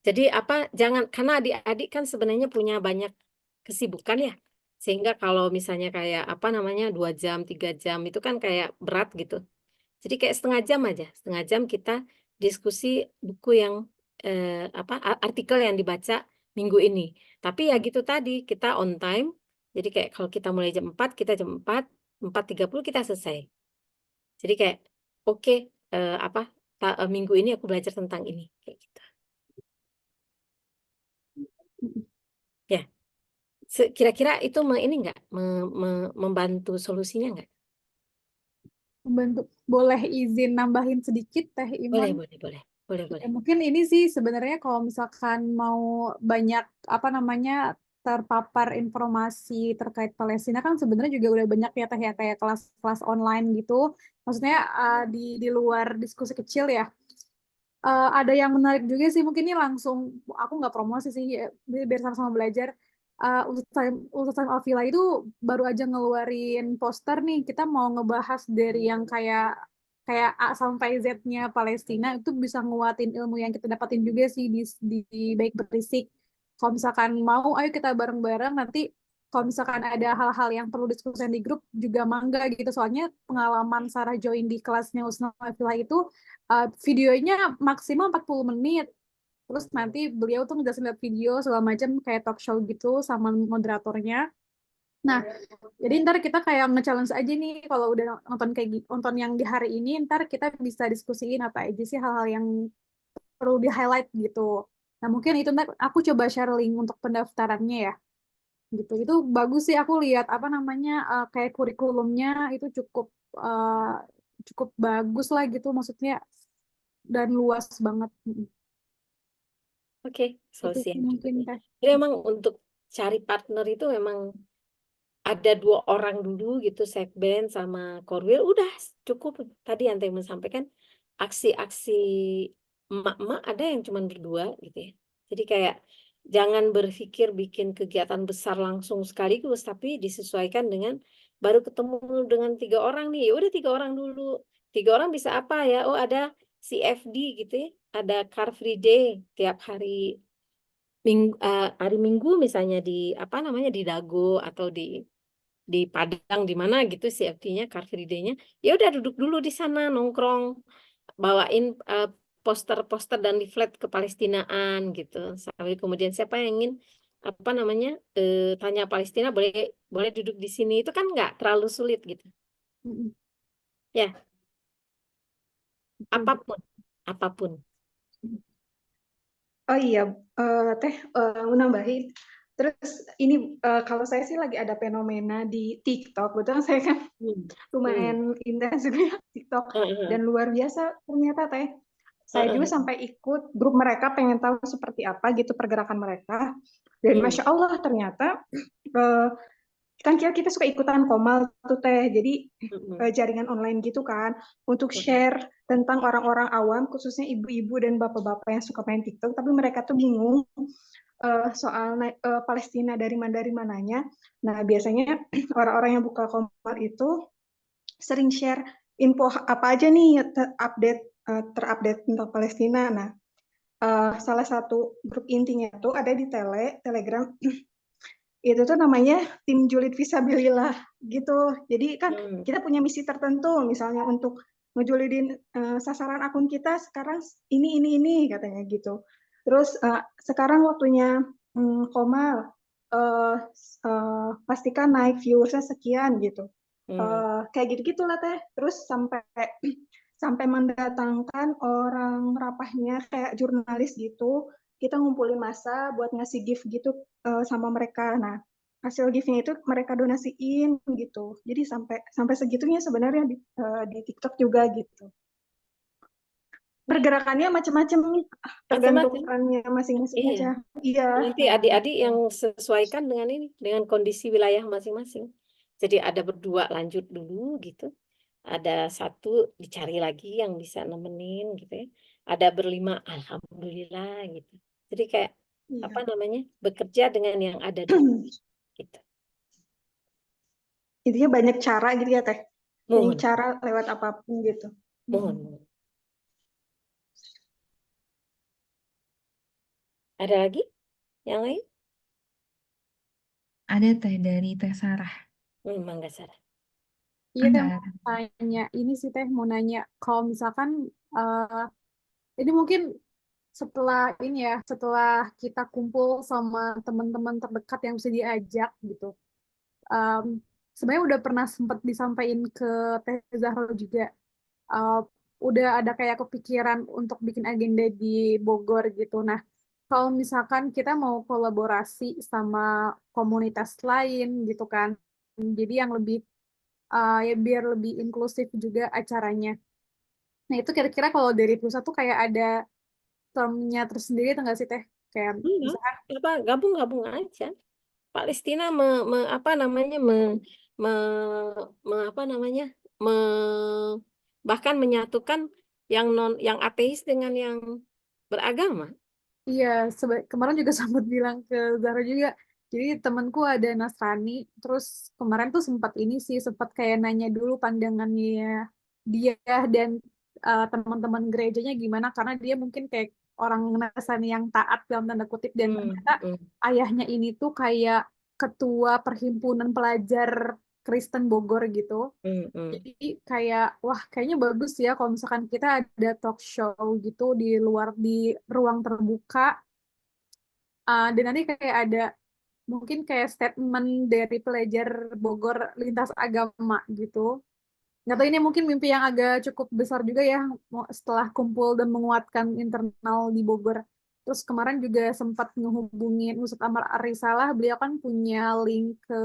Jadi apa jangan karena adik-adik kan sebenarnya punya banyak kesibukan ya. Sehingga kalau misalnya kayak apa namanya 2 jam, 3 jam itu kan kayak berat gitu. Jadi kayak setengah jam aja, setengah jam kita diskusi buku yang apa artikel yang dibaca minggu ini. Tapi ya gitu tadi kita on time. Jadi kayak kalau kita mulai jam 4, kita jam 4:30 kita selesai. Jadi kayak oke apa minggu ini aku belajar tentang ini kayak gitu. Ya. Kira-kira itu ini nggak membantu solusinya nggak? Membantu. Boleh izin nambahin sedikit Teh Imon? Boleh. Mungkin ini sih sebenarnya kalau misalkan mau banyak apa namanya terpapar informasi terkait Palestina kan sebenarnya juga udah banyak ya Teh ya kayak kelas-kelas online gitu. Maksudnya di luar diskusi kecil ya. Ada yang menarik juga sih mungkin ini langsung aku nggak promosi sih ya, biar sama-sama belajar. Ustaz Alfila itu baru aja ngeluarin poster nih kita mau ngebahas dari yang kayak kayak A sampai Z-nya Palestina itu bisa nguatin ilmu yang kita dapatin juga sih di baik berisik. Kalau misalkan mau, ayo kita bareng-bareng nanti kalau misalkan ada hal-hal yang perlu diskusikan di grup juga mangga gitu. Soalnya pengalaman Sarah join di kelasnya Husnul Wafilah itu videonya maksimal 40 menit. Terus nanti beliau tuh ngejelasin lewat video segala macam kayak talk show gitu sama moderatornya. Nah, jadi ntar kita kayak nge-challenge aja nih kalau udah nonton kayak gitu, nonton yang di hari ini, ntar kita bisa diskusiin apa aja sih hal-hal yang perlu di-highlight gitu. Nah, mungkin itu ntar aku coba share link untuk pendaftarannya ya. Gitu. Itu bagus sih aku lihat apa namanya kayak kurikulumnya itu cukup bagus lah gitu maksudnya dan luas banget. Oke, Itu solusi sih yang mungkin juga. Teh. Jadi memang untuk cari partner itu memang ada 2 orang dulu gitu, Sekben sama Korwil, udah cukup. Tadi yang Teh sampaikan, aksi-aksi emak-emak ada yang cuma berdua gitu ya. Jadi kayak jangan berpikir bikin kegiatan besar langsung sekaligus, tapi disesuaikan dengan baru ketemu dengan 3 orang nih, ya udah 3 orang dulu. 3 orang bisa apa ya? Oh ada CFD gitu ya, ada Car Free Day tiap hari Minggu misalnya di apa namanya di Dago atau di Padang di mana gitu CFD-nya Car Free Day-nya. Ya udah duduk dulu di sana nongkrong, bawain poster-poster dan leaflet ke Palestinaan gitu. Sampai kemudian siapa yang ingin apa namanya tanya Palestina boleh boleh duduk di sini, itu kan nggak terlalu sulit gitu. Mm-mm. Ya, Betul. apapun. Oh iya, Teh, mau nambahin. Terus ini kalau saya sih lagi ada fenomena di TikTok. Betul saya kan lumayan intens juga ya TikTok dan luar biasa ternyata Teh. Saya dulu sampai ikut grup mereka pengen tahu seperti apa gitu pergerakan mereka. Dan Masya Allah ternyata kan kita suka ikutan Komal tuh Teh. Jadi jaringan online gitu kan untuk share tentang orang-orang awam khususnya ibu-ibu dan bapak-bapak yang suka main TikTok tapi mereka tuh bingung soal Palestina dari mananya. Nah, biasanya orang-orang yang buka Komal itu sering share info apa aja nih terupdate tentang Palestina. Nah, salah satu grup intinya tuh ada di Telegram itu tuh namanya tim julid visabilillah gitu. Jadi kan kita punya misi tertentu, misalnya untuk ngejulidin sasaran akun kita sekarang ini katanya gitu. Terus sekarang waktunya Komal pastikan naik viewersnya sekian gitu. Kayak gitu-gitulah Teh. Terus sampai mendatangkan orang rapahnya kayak jurnalis gitu, kita ngumpulin massa buat ngasih gift gitu sama mereka. Nah, hasil giftnya itu mereka donasiin gitu. Jadi sampai segitunya sebenarnya di TikTok juga gitu. Pergerakannya macam-macam, tergantung Macam-macam. perannya masing-masing Iya. aja. Iya. Nanti adik-adik yang sesuaikan dengan ini, dengan kondisi wilayah masing-masing. Jadi ada berdua lanjut dulu gitu. Ada satu dicari lagi yang bisa nemenin gitu ya. Ada berlima, alhamdulillah gitu. Jadi kayak apa namanya, bekerja dengan yang ada dulu gitu. Intinya banyak cara gitu ya Teh. Banyak Mohon, cara lewat apapun gitu. mohon. Ada lagi yang lain? Ada Teh dari Teh Sarah. Mangga Sarah. Iya Teh, Enggak. mau tanya ini sih Teh mau nanya kalau misalkan ini mungkin setelah kita kumpul sama teman-teman terdekat yang bisa diajak gitu. Um, Sebenarnya udah pernah sempat disampaikan ke Teh Zahro juga. Uh, udah ada kayak kepikiran untuk bikin agenda di Bogor gitu. Nah, kalau misalkan kita mau kolaborasi sama komunitas lain gitu kan, jadi yang lebih ya biar lebih inklusif juga acaranya. Nah, itu kira-kira kalau dari pusat tuh kayak ada termnya tersendiri atau nggak sih Teh? Kayak Enggak, misalkan, apa gabung-gabung aja. Palestina apa namanya apa namanya bahkan menyatukan yang ateis dengan yang beragama. iya, kemarin juga sempat bilang ke Zahra juga. Jadi temanku ada Nasrani, terus kemarin tuh sempat kayak nanya dulu pandangannya dia dan teman-teman gerejanya gimana, karena dia mungkin kayak orang Nasrani yang taat dalam tanda kutip dan ternyata ayahnya ini tuh kayak ketua perhimpunan pelajar Kristen Bogor gitu. Mm-mm. Jadi kayak wah kayaknya bagus ya kalau misalkan kita ada talk show gitu di luar di ruang terbuka. Dan nanti kayak ada mungkin kayak statement dari pelajar Bogor lintas agama gitu. Nggak tahu ini mungkin mimpi yang agak cukup besar juga ya setelah kumpul dan menguatkan internal di Bogor. Terus kemarin juga sempat ngehubungin Ustadz Amar Arisalah, beliau kan punya link ke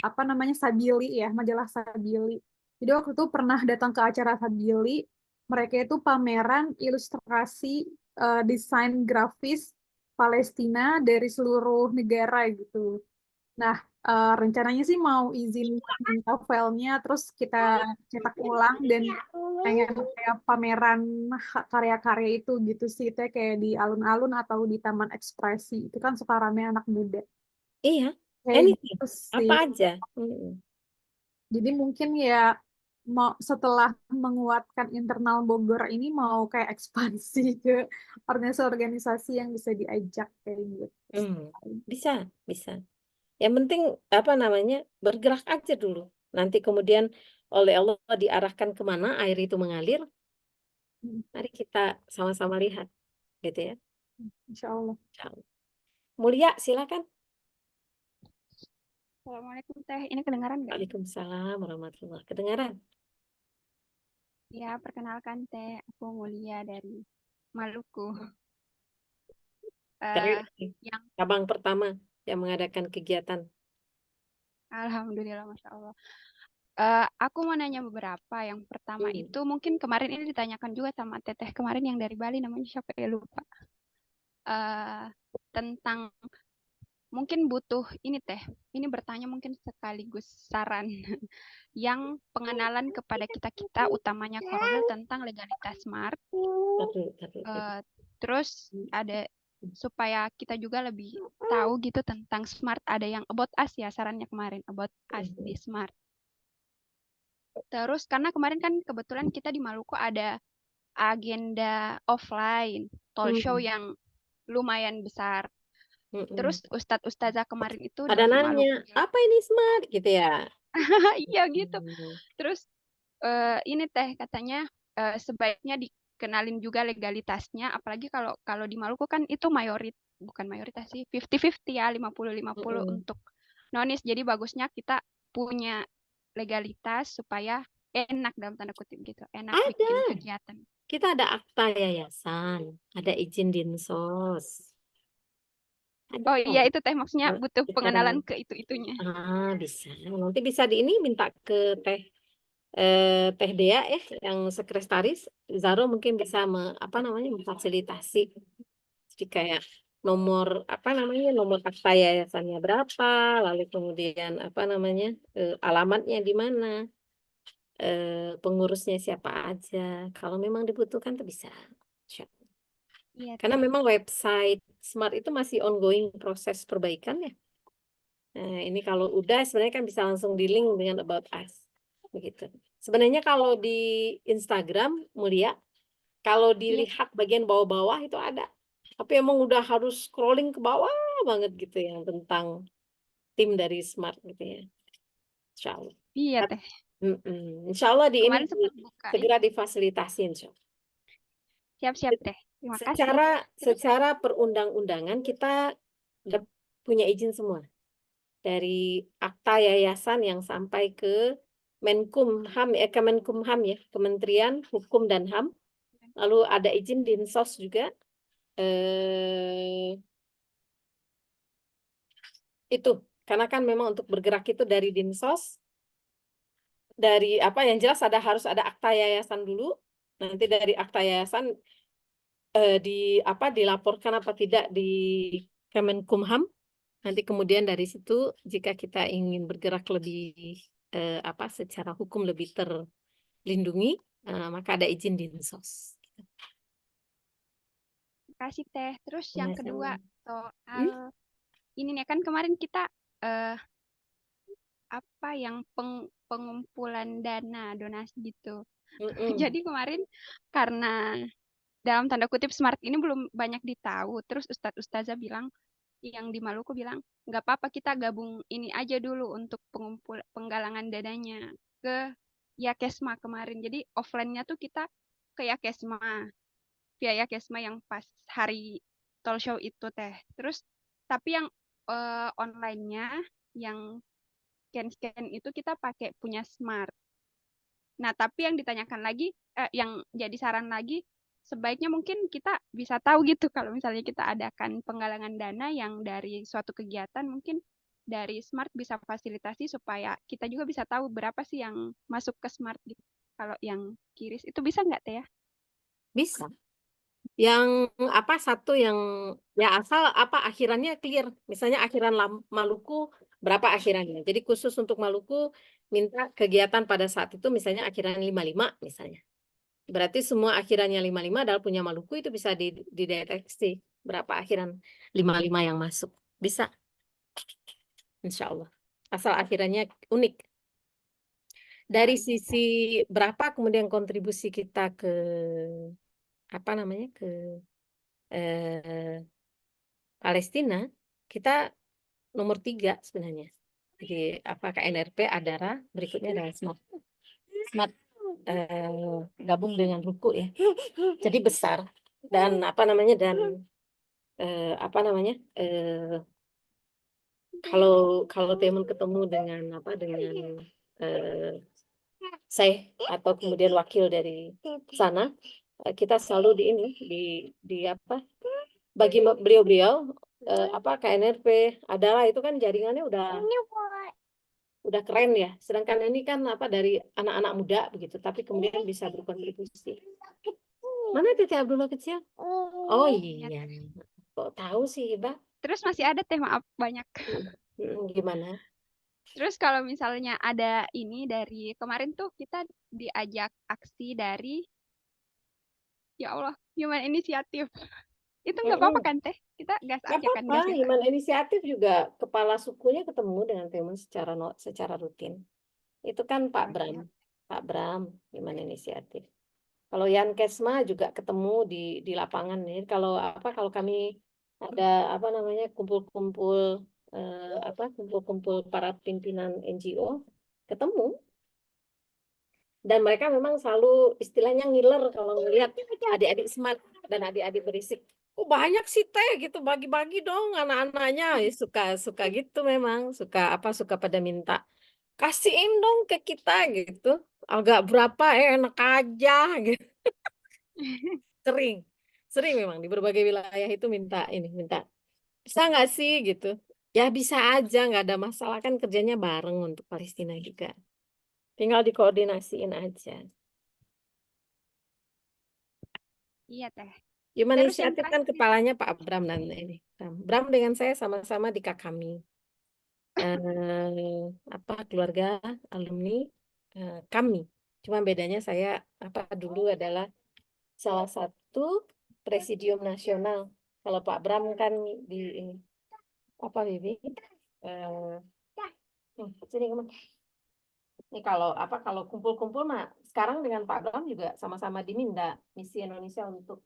apa namanya Sabili ya, majalah Sabili. Jadi waktu itu pernah datang ke acara Sabili, mereka itu pameran ilustrasi desain grafis Palestina dari seluruh negara gitu. Nah, rencananya sih mau izin minta filenya, terus kita cetak ulang dan pengen kayak pameran karya-karya itu gitu sih, itu kayak di alun-alun atau di Taman Ekspresi. Itu kan suka rame anak muda. Iya, Kayak anything, gitu sih. apa aja. Mm-mm. Jadi mungkin ya mau setelah menguatkan internal Bogor ini mau kayak ekspansi ke organisasi-organisasi yang bisa diajak kayak gitu. Bisa, bisa. Yang penting apa namanya bergerak aja dulu. Nanti kemudian oleh Allah diarahkan kemana air itu mengalir. Mari kita sama-sama lihat, gitu ya. Insya Allah. Insya Allah. Mulia, silakan. Assalamualaikum Teh, ini kedengaran nggak? Waalaikumsalam warahmatullahi kedengaran. Ya, perkenalkan Teh, aku Mulia dari Maluku. Keren. Yang Cabang pertama yang mengadakan kegiatan. Alhamdulillah, Masya Allah. Aku mau nanya beberapa. Yang pertama itu mungkin kemarin ini ditanyakan juga sama Teteh kemarin yang dari Bali, namanya siapa ya lupa. Tentang mungkin butuh ini Teh. Ini bertanya mungkin sekaligus saran yang pengenalan kepada kita utamanya Korwil tentang legalitas smart. Terus ada supaya kita juga lebih tahu gitu tentang smart, ada yang about us ya sarannya kemarin about us di smart. Terus karena kemarin kan kebetulan kita di Maluku ada agenda offline talk show yang lumayan besar. Terus Ustazah kemarin itu ada di nanya, Maluku. apa ini smart gitu ya? Iya gitu. Terus ini Teh katanya sebaiknya dikenalin juga legalitasnya, apalagi kalau di Maluku kan itu bukan mayoritas sih, 50-50 ya, 50-50 untuk nonis. Jadi bagusnya kita punya legalitas supaya enak dalam tanda kutip gitu, enak bikin kegiatan. Kita ada akta yayasan, ada izin dinsos. Oh iya itu Teh maksudnya butuh pengenalan ke itu-itunya. Bisa. Nanti bisa minta ke Teh Dea ya yang sekretaris. Zaro mungkin bisa memfasilitasi. Jadi kayak nomor nomor akta yayasannya berapa, lalu kemudian alamatnya di mana, pengurusnya siapa aja. Kalau memang dibutuhkan tuh bisa. Iya, Karena memang website Smart itu masih ongoing proses perbaikan ya. Nah, ini kalau udah sebenarnya kan bisa langsung di-link dengan About Us. Begitu. Sebenarnya kalau di Instagram, Mulia, kalau dilihat bagian bawah-bawah itu ada. Tapi emang udah harus scrolling ke bawah banget gitu yang tentang tim dari Smart gitu ya. Insya Allah. Iya Teh. Insya Allah Kemarin sempat buka segera difasilitasi insya Allah. Siap-siap Teh. Terima kasih. Secara perundang-undangan kita punya izin semua. Dari akta yayasan yang sampai ke Kemenkumham ya, Kementerian Hukum dan HAM. Lalu ada izin Dinsos juga. Itu karena kan memang untuk bergerak itu dari Dinsos, dari yang jelas harus ada akta yayasan dulu. Nanti dari akta yayasan dilaporkan apa tidak di Kemenkumham. Nanti kemudian dari situ jika kita ingin bergerak lebih secara hukum lebih terlindungi, maka ada izin Dinsos. Terima kasih Teh. Terus yang kedua soal ini nih kan kemarin kita yang pengumpulan dana donasi gitu. Jadi kemarin karena dalam tanda kutip Smart ini belum banyak ditahu, terus Ustazah bilang yang di Maluku bilang nggak apa-apa kita gabung ini aja dulu untuk penggalangan dananya ke Yakesma kemarin. Jadi offline-nya tuh kita ke Yakesma via Yakesma yang pas hari talk show itu teh. Terus tapi yang online-nya yang scan itu kita pakai punya Smart. Nah, tapi yang ditanyakan lagi, yang jadi saran lagi, sebaiknya mungkin kita bisa tahu gitu kalau misalnya kita adakan penggalangan dana yang dari suatu kegiatan, mungkin dari Smart bisa fasilitasi supaya kita juga bisa tahu berapa sih yang masuk ke Smart gitu. Kalau yang Kiris itu bisa nggak Teh ya? Bisa. Yang apa satu yang ya asal apa akhirannya clear. Misalnya akhiran Maluku berapa akhirannya. Jadi khusus untuk Maluku minta kegiatan pada saat itu misalnya akhiran 55 misalnya. Berarti semua akhirannya 55 adalah punya Maluku itu bisa dideteksi berapa akhiran 55 yang masuk. Bisa. Insya Allah. Asal akhirannya unik. Dari sisi berapa kemudian kontribusi kita ke apa namanya ke Palestina, kita nomor 3 sebenarnya. Jadi apa KNRP, Adara, berikutnya adalah Smart. Smart gabung dengan Ruku ya. Jadi besar dan apa namanya apa namanya kalau teman ketemu dengan saya atau kemudian wakil dari sana, kita selalu di apa bagi beliau-beliau apa KNRP adalah itu kan jaringannya udah keren ya. Sedangkan ini kan apa dari anak-anak muda begitu, tapi kemudian bisa berkontribusi. Mana Titi Abdullah kecil? Oh iya. Kok tahu sih, Iba? Terus masih ada Teh, maaf banyak. Gimana? Terus kalau misalnya ada ini dari kemarin tuh kita diajak aksi dari ya Allah, Human Initiative. Itu nggak apa-apa kan Teh? Kita gas Nggak aja kan, apa-apa, gas Human Inisiatif juga kepala sukunya ketemu dengan teman secara rutin. Itu kan Pak Bram, Human Inisiatif. Kalau Yan Kesma juga ketemu di lapangan nih. Kalau kami ada apa namanya kumpul-kumpul kumpul-kumpul para pimpinan NGO ketemu. Dan mereka memang selalu istilahnya ngiler kalau ngelihat adik-adik smart dan adik-adik berisik. Oh banyak sih Teh gitu bagi-bagi dong anak-anaknya ya, suka gitu memang suka pada minta kasihin dong ke kita gitu agak berapa enak aja gitu sering memang di berbagai wilayah itu minta bisa nggak sih gitu ya bisa aja nggak ada masalah kan kerjanya bareng untuk Palestina juga tinggal dikoordinasiin aja. Iya Teh. Human Terus yang Initiative kan terakhir, kepalanya Pak Bram dan ini. Bram dengan saya sama-sama di Kakami. Keluarga alumni kami. Cuma bedanya saya dulu adalah salah satu presidium nasional. Kalau Pak Bram kan di ini. Bibi? Sini kamu. Ini kalau kumpul-kumpul mah sekarang dengan Pak Bram juga sama-sama di Minda, misi Indonesia untuk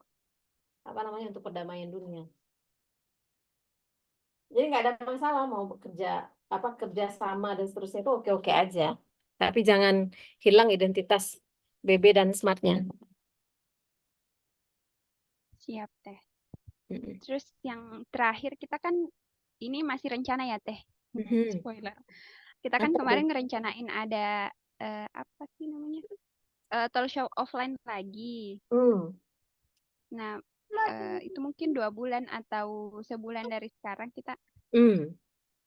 untuk perdamaian dunia. Jadi nggak ada masalah mau kerja sama dan seterusnya itu oke-oke aja. Tapi jangan hilang identitas BB dan Smartnya. siap Teh. Terus yang terakhir kita kan ini masih rencana ya Teh. Spoiler. Kita kan kemarin ngerencanain ada apa sih namanya? Talk show offline lagi. Nah, itu mungkin 2 bulan atau sebulan dari sekarang kita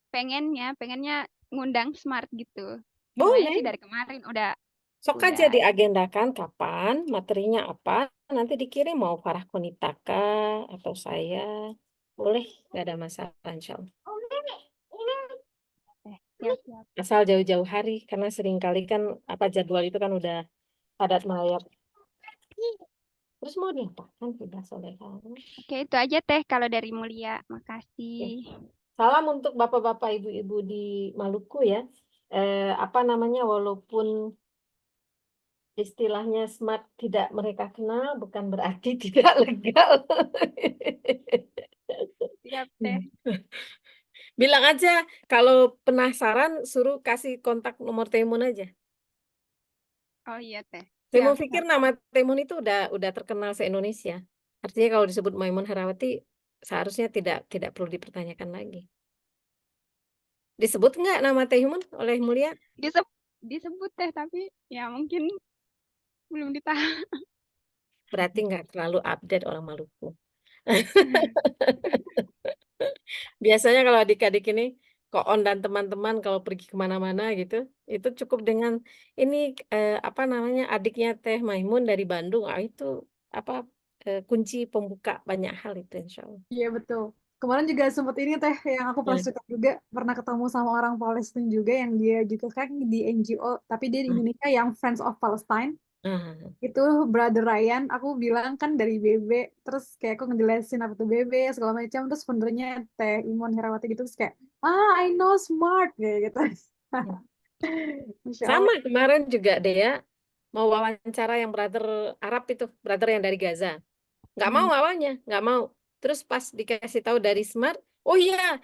pengennya ngundang Smart gitu. Semuanya sih Boleh. dari kemarin udah Sok aja diagendakan kapan, materinya apa, nanti dikirim mau Farah Konitaka atau saya. Boleh, nggak ada masalah insya Allah. Siap. Asal jauh-jauh hari, karena seringkali kan jadwal itu kan udah padat melayap. Terus mau diapakan sudah Soleha? Oke, itu aja Teh kalau dari Mulia. Makasih. Salam untuk bapak-bapak, ibu-ibu di Maluku ya. Walaupun istilahnya smart tidak mereka kenal, bukan berarti tidak legal. Siap teh. Bilang aja kalau penasaran suruh kasih kontak nomor Temun aja. Oh iya teh. Temun Siap. pikir nama Temun itu udah terkenal se-Indonesia. Artinya kalau disebut Maimun Herawati seharusnya tidak perlu dipertanyakan lagi. Disebut nggak nama Temun oleh Mulia? Disebut teh tapi ya mungkin belum ditahan. Berarti nggak terlalu update orang Maluku. Biasanya kalau adik-adik ini, Koon dan teman-teman kalau pergi kemana-mana gitu, itu cukup dengan ini apa namanya adiknya Teh Maimun dari Bandung, itu apa kunci pembuka banyak hal itu insya Allah. Iya betul. Kemarin juga sempat ini teh yang aku pernah suka juga pernah ketemu sama orang Palestina juga yang dia juga kan di NGO tapi dia di Indonesia yang Friends of Palestine. Itu Brother Ryan, aku bilang kan dari BB, terus kayak aku ngejelasin apa tuh BB segala macam, terus foundernya Teh Imon Herawati gitu, terus kayak I know smart kayak gitu. Masya Allah. Sama kemarin juga Dea mau wawancara yang brother Arab itu, brother yang dari Gaza. Nggak mau awalnya, nggak mau. Terus pas dikasih tahu dari Smart, oh iya,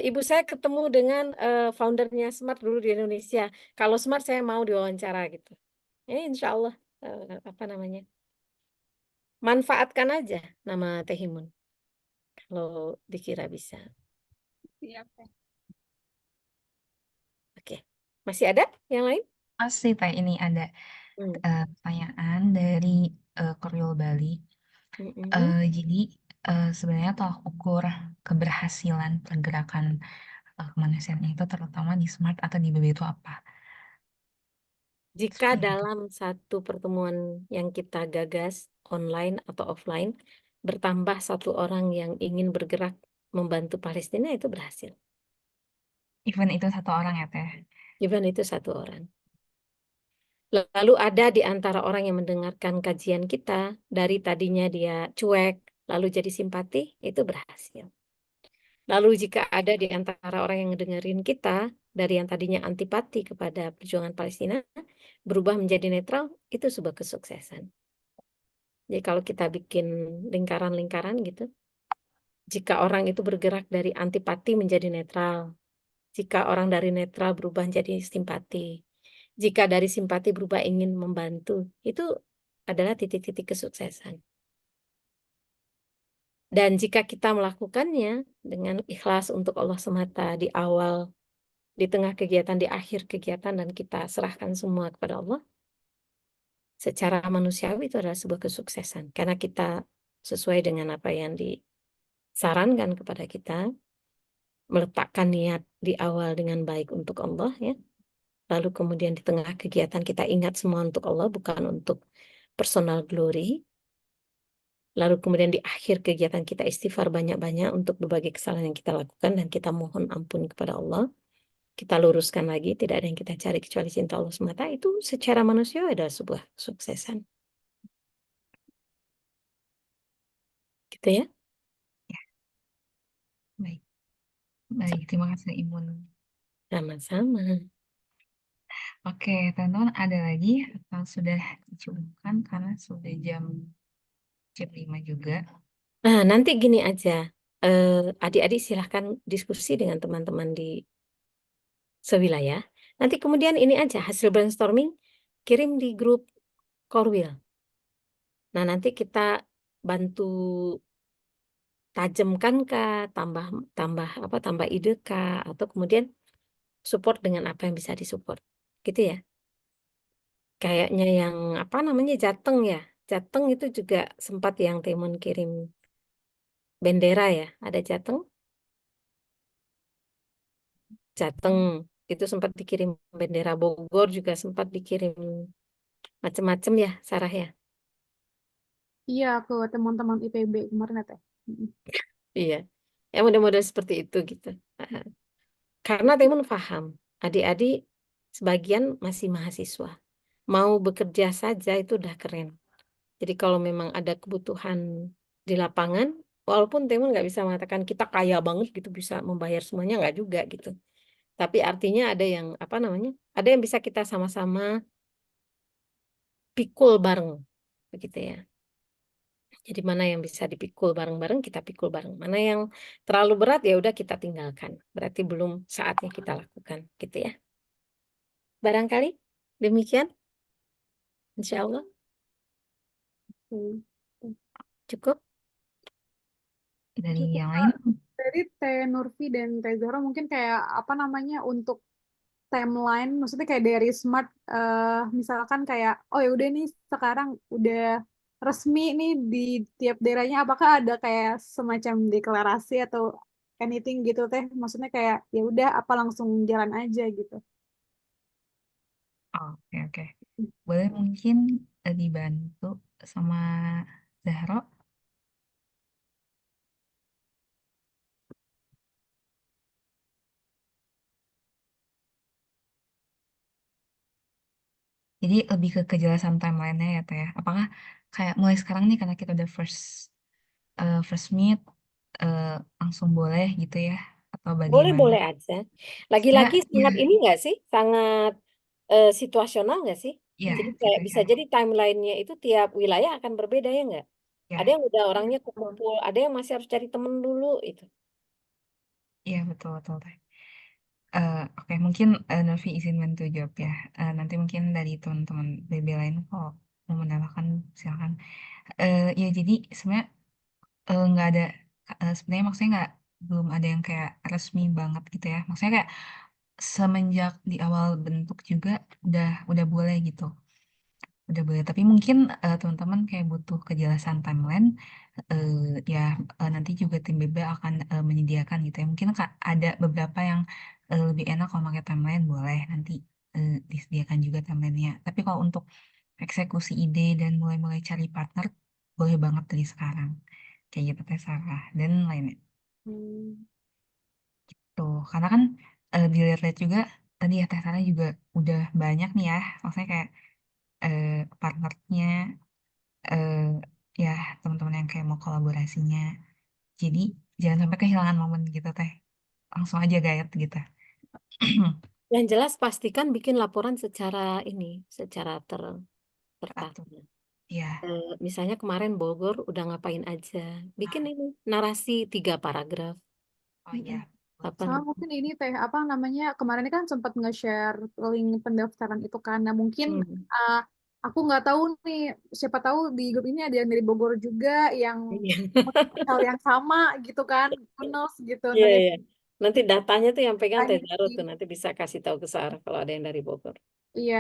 ibu saya ketemu dengan foundernya Smart dulu di Indonesia. Kalau Smart saya mau diwawancara gitu. Insya Allah apa namanya, manfaatkan aja nama Tehimun kalau dikira bisa. Siap teh. Oke, masih ada yang lain? Masih Teh, ini ada pertanyaan dari Korwil Bali. Jadi sebenarnya tolak ukur keberhasilan pergerakan kemanusiaan itu terutama di Smart atau di BB itu apa? Jika dalam satu pertemuan yang kita gagas online atau offline bertambah satu orang yang ingin bergerak membantu Palestina, itu berhasil. Even itu satu orang ya Teh? Even itu satu orang. Lalu ada di antara orang yang mendengarkan kajian kita, dari tadinya dia cuek, lalu jadi simpati, itu berhasil. Lalu jika ada di antara orang yang dengerin kita, dari yang tadinya antipati kepada perjuangan Palestina, berubah menjadi netral, itu sebuah kesuksesan. Jadi kalau kita bikin lingkaran-lingkaran gitu, jika orang itu bergerak dari antipati menjadi netral, jika orang dari netral berubah menjadi simpati, jika dari simpati berubah ingin membantu, itu adalah titik-titik kesuksesan. Dan jika kita melakukannya dengan ikhlas untuk Allah semata di awal, di tengah kegiatan, di akhir kegiatan, dan kita serahkan semua kepada Allah, secara manusiawi itu adalah sebuah kesuksesan. Karena kita sesuai dengan apa yang disarankan kepada kita, meletakkan niat di awal dengan baik untuk Allah, ya. Lalu kemudian di tengah kegiatan kita ingat semua untuk Allah, bukan untuk personal glory. Lalu kemudian di akhir kegiatan kita istighfar banyak-banyak untuk berbagai kesalahan yang kita lakukan dan kita mohon ampun kepada Allah. Kita luruskan lagi, tidak ada yang kita cari kecuali cinta Allah semata. Itu secara manusia adalah sebuah kesuksesan. Gitu ya? Ya. Baik. Baik, terima kasih Imun. Sama-sama. Oke, teman-teman ada lagi atau sudah dicukupkan karena sudah jam 5 juga. Nah, nanti gini aja. Adik-adik silahkan diskusi dengan teman-teman di sewilayah. Nanti kemudian ini aja, hasil brainstorming, kirim di grup Korwil. Nah, nanti kita bantu tajamkan kah, tambah ide kah, atau kemudian support dengan apa yang bisa disupport. Gitu ya. Kayaknya yang apa namanya Jateng ya. Jateng itu juga sempat yang Temon kirim bendera ya. Ada Jateng. Jateng itu sempat dikirim bendera, Bogor juga sempat dikirim macam-macam ya, Sarah ya. Iya ke teman-teman IPB kemarin ya teh. Iya. Ya model-model seperti itu gitu. Karena Temun paham, adik-adik sebagian masih mahasiswa. Mau bekerja saja itu udah keren. Jadi kalau memang ada kebutuhan di lapangan, walaupun Temun nggak bisa mengatakan kita kaya banget gitu bisa membayar semuanya, nggak juga gitu. Tapi artinya ada yang apa namanya? Ada yang bisa kita sama-sama pikul bareng, begitu ya. Jadi mana yang bisa dipikul bareng-bareng kita pikul bareng. Mana yang terlalu berat ya udah kita tinggalkan. Berarti belum saatnya kita lakukan, gitu ya. Barangkali demikian, insya Allah Oke. cukup. Dari Cukup, yang Kak. lain, Dari Teh Nurfi dan Teh Zahra mungkin kayak apa namanya untuk timeline, maksudnya kayak dari Smart, misalkan kayak oh ya udah nih sekarang udah resmi nih di tiap daerahnya, apakah ada kayak semacam deklarasi atau anything gitu Teh? Maksudnya kayak ya udah apa langsung jalan aja gitu. oke oke. Boleh mungkin dibantu sama Zahro. Jadi lebih ke kejelasan timelinenya ya Teh. Apakah kayak mulai sekarang nih karena kita udah first meet langsung boleh gitu ya atau bagaimana? Boleh-boleh aja. Sebenarnya Lagi-lagi ya sangat ini nggak sih? Sangat situasional nggak sih? ya Jadi kayak gitu bisa ya. jadi timelinenya itu tiap wilayah akan berbeda ya nggak? Ya, Ada yang udah orangnya Betul. kekumpul, ada yang masih harus cari temen dulu itu. iya betul betul Teh. Oke, mungkin Novi izin bantu jawab ya. Nanti mungkin dari teman-teman BB lain kalau mau menambahkan silakan. Ya jadi sebenarnya nggak ada sebenarnya maksudnya nggak belum ada yang kayak resmi banget gitu ya. Maksudnya kayak semenjak di awal bentuk juga udah boleh gitu. Udah boleh. Tapi mungkin teman-teman kayak butuh kejelasan timeline. Ya nanti juga tim BB akan menyediakan gitu ya. Mungkin ada beberapa yang lebih enak kalau pakai timeline boleh nanti disediakan juga timelinenya. Tapi kalau untuk eksekusi ide dan mulai-mulai cari partner boleh banget dari sekarang. Kayak gitu Teh Sarah dan lainnya. Hmm. Tuh, karena kan dilihat-lihat juga tadi ya Teh Sarah juga udah banyak nih ya. Maksudnya kayak eh, partnernya eh, ya teman-teman yang kayak mau kolaborasinya. Jadi jangan sampai kehilangan momen gitu Teh. Langsung aja gayet gitu. Yang jelas pastikan bikin laporan secara ini, secara Teratur. tertata. Ya, Misalnya kemarin Bogor udah ngapain aja. Bikin ini narasi 3 paragraf. oh iya. Apa? Sama mungkin ini Teh apa namanya kemarin kan sempat nge-share link pendaftaran itu kan. Nah mungkin Hmm. uh, aku nggak tahu nih, siapa tahu di grup ini ada yang dari Bogor juga yang Iya, hal yang sama gitu kan, Unus gitu. iya, Nah dari iya. Nanti datanya tuh yang pegang tanya Teh Zaro sih, tuh nanti bisa kasih tahu ke Sarah kalau ada yang dari Bogor. iya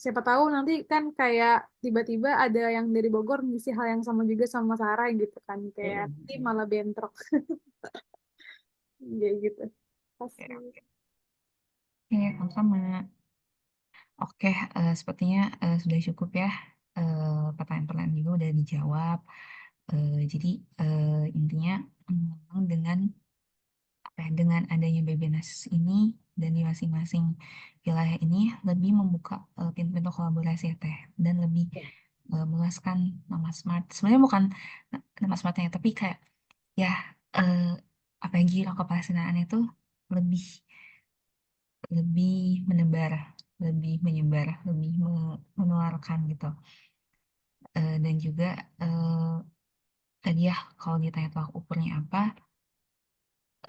siapa tahu nanti kan kayak tiba-tiba ada yang dari Bogor ngisi hal yang sama juga sama Sarah gitu kan, kayak nanti Mm-mm. malah bentrok, kayak gitu. Oke, Pasti. oke, sama-sama. Oke, sepertinya sudah cukup ya. Pertanyaan-pertanyaan juga udah dijawab. Jadi intinya memang dengan apa ya, dengan adanya BBNAS ini dan di masing-masing wilayah ini lebih membuka pintu-pintu kolaborasi ya Teh dan lebih Ya. meluaskan nama Smart. Sebenarnya bukan nama Smartnya, tapi kayak ya eh, apalagi kepasinaan itu lebih lebih menebar, lebih menyebar, lebih menularkan gitu. Dan juga tadi ya kalau ditanya tolak ukurnya apa,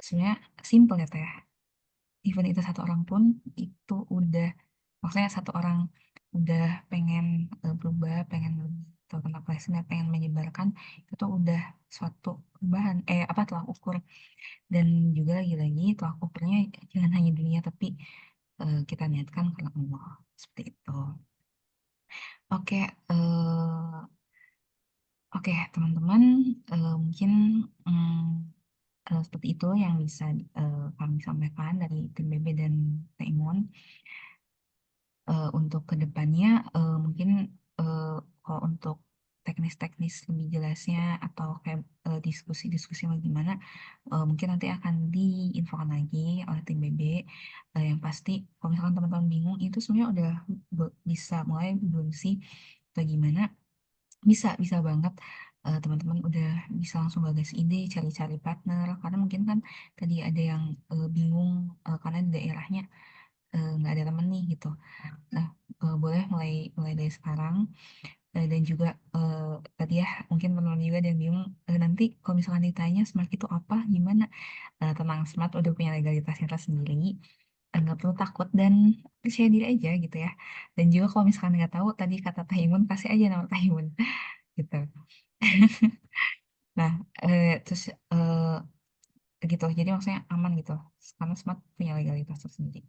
sebenarnya simple ya Teh. Even itu satu orang pun itu udah maksudnya satu orang udah pengen berubah, pengen lebih tahu tentang Palestina, pengen menyebarkan itu tuh udah suatu perubahan apa tolak ukur dan juga lagi-lagi tolak ukurnya jangan hanya dunia tapi kita niatkan karena Allah seperti itu. Oke, oke teman-teman mungkin mm, seperti itu yang bisa kami sampaikan dari tim BB dan Taimun. Untuk kedepannya mungkin eh, kalau untuk teknis-teknis lebih jelasnya atau kayak diskusi-diskusi bagaimana mungkin nanti akan diinfokan lagi oleh tim BB. Yang pasti kalau misalkan teman-teman bingung itu sebenarnya udah bisa mulai belum sih atau gimana bisa banget teman-teman udah bisa langsung gagas ide cari-cari partner karena mungkin kan tadi ada yang bingung karena di daerahnya nggak ada temen nih gitu. Nah, boleh mulai mulai dari sekarang dan juga tadi ya mungkin teman-teman juga ada yang bingung, nanti kalau misalkan ditanya smart itu apa, gimana? Tenang, smart udah punya legalitasnya tersendiri, nggak perlu takut dan percaya diri aja gitu ya. Dan juga kalau misalkan nggak tahu tadi kata Tahimun, kasih aja nama Tahimun gitu. Nah, terus gitu. Jadi maksudnya aman gitu. Karena smart punya legalitas tersendiri.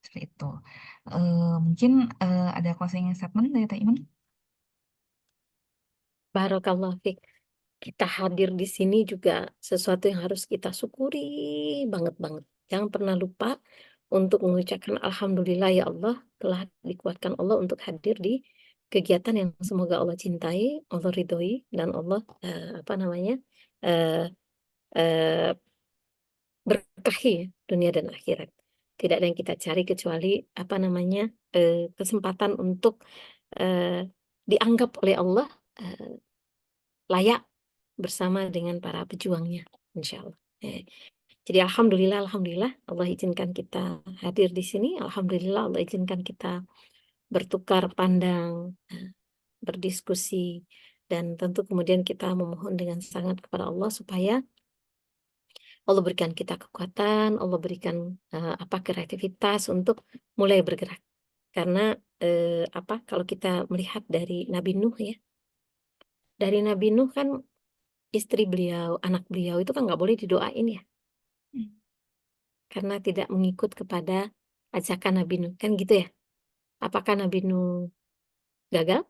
Seperti itu. Mungkin ada closing statement dari Tahimun? Barakallah Fik. Kita hadir di sini juga sesuatu yang harus kita syukuri banget. Jangan pernah lupa untuk mengucapkan Alhamdulillah ya Allah telah dikuatkan Allah untuk hadir di kegiatan yang semoga Allah cintai, Allah ridhoi, dan Allah eh, eh, berkahi ya, dunia dan akhirat. Tidak ada yang kita cari kecuali kesempatan untuk eh, dianggap oleh Allah layak bersama dengan para pejuangnya, insya Allah. Jadi alhamdulillah Allah izinkan kita hadir di sini. Alhamdulillah Allah izinkan kita bertukar pandang, berdiskusi, dan tentu kemudian kita memohon dengan sangat kepada Allah supaya Allah berikan kita kekuatan, Allah berikan kreativitas untuk mulai bergerak. Karena kalau kita melihat dari Nabi Nuh ya, dari Nabi Nuh kan istri beliau, anak beliau itu kan nggak boleh didoain ya, karena tidak mengikut kepada ajakan Nabi Nuh, kan gitu ya. Apakah Nabi Nuh gagal?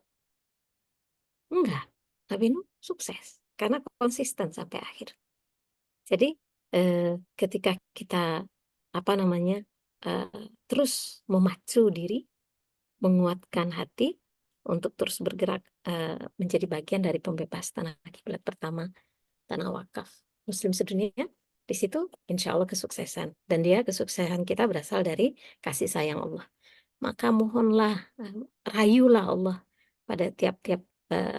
Enggak. Nabi Nuh sukses karena konsisten sampai akhir. Jadi ketika kita eh, terus memacu diri, menguatkan hati untuk terus bergerak menjadi bagian dari pembebas tanah kiblat pertama, tanah wakaf Muslim sedunia, di situ insya Allah kesuksesan. Dan kesuksesan kita berasal dari kasih sayang Allah. Maka mohonlah, rayulah Allah pada tiap-tiap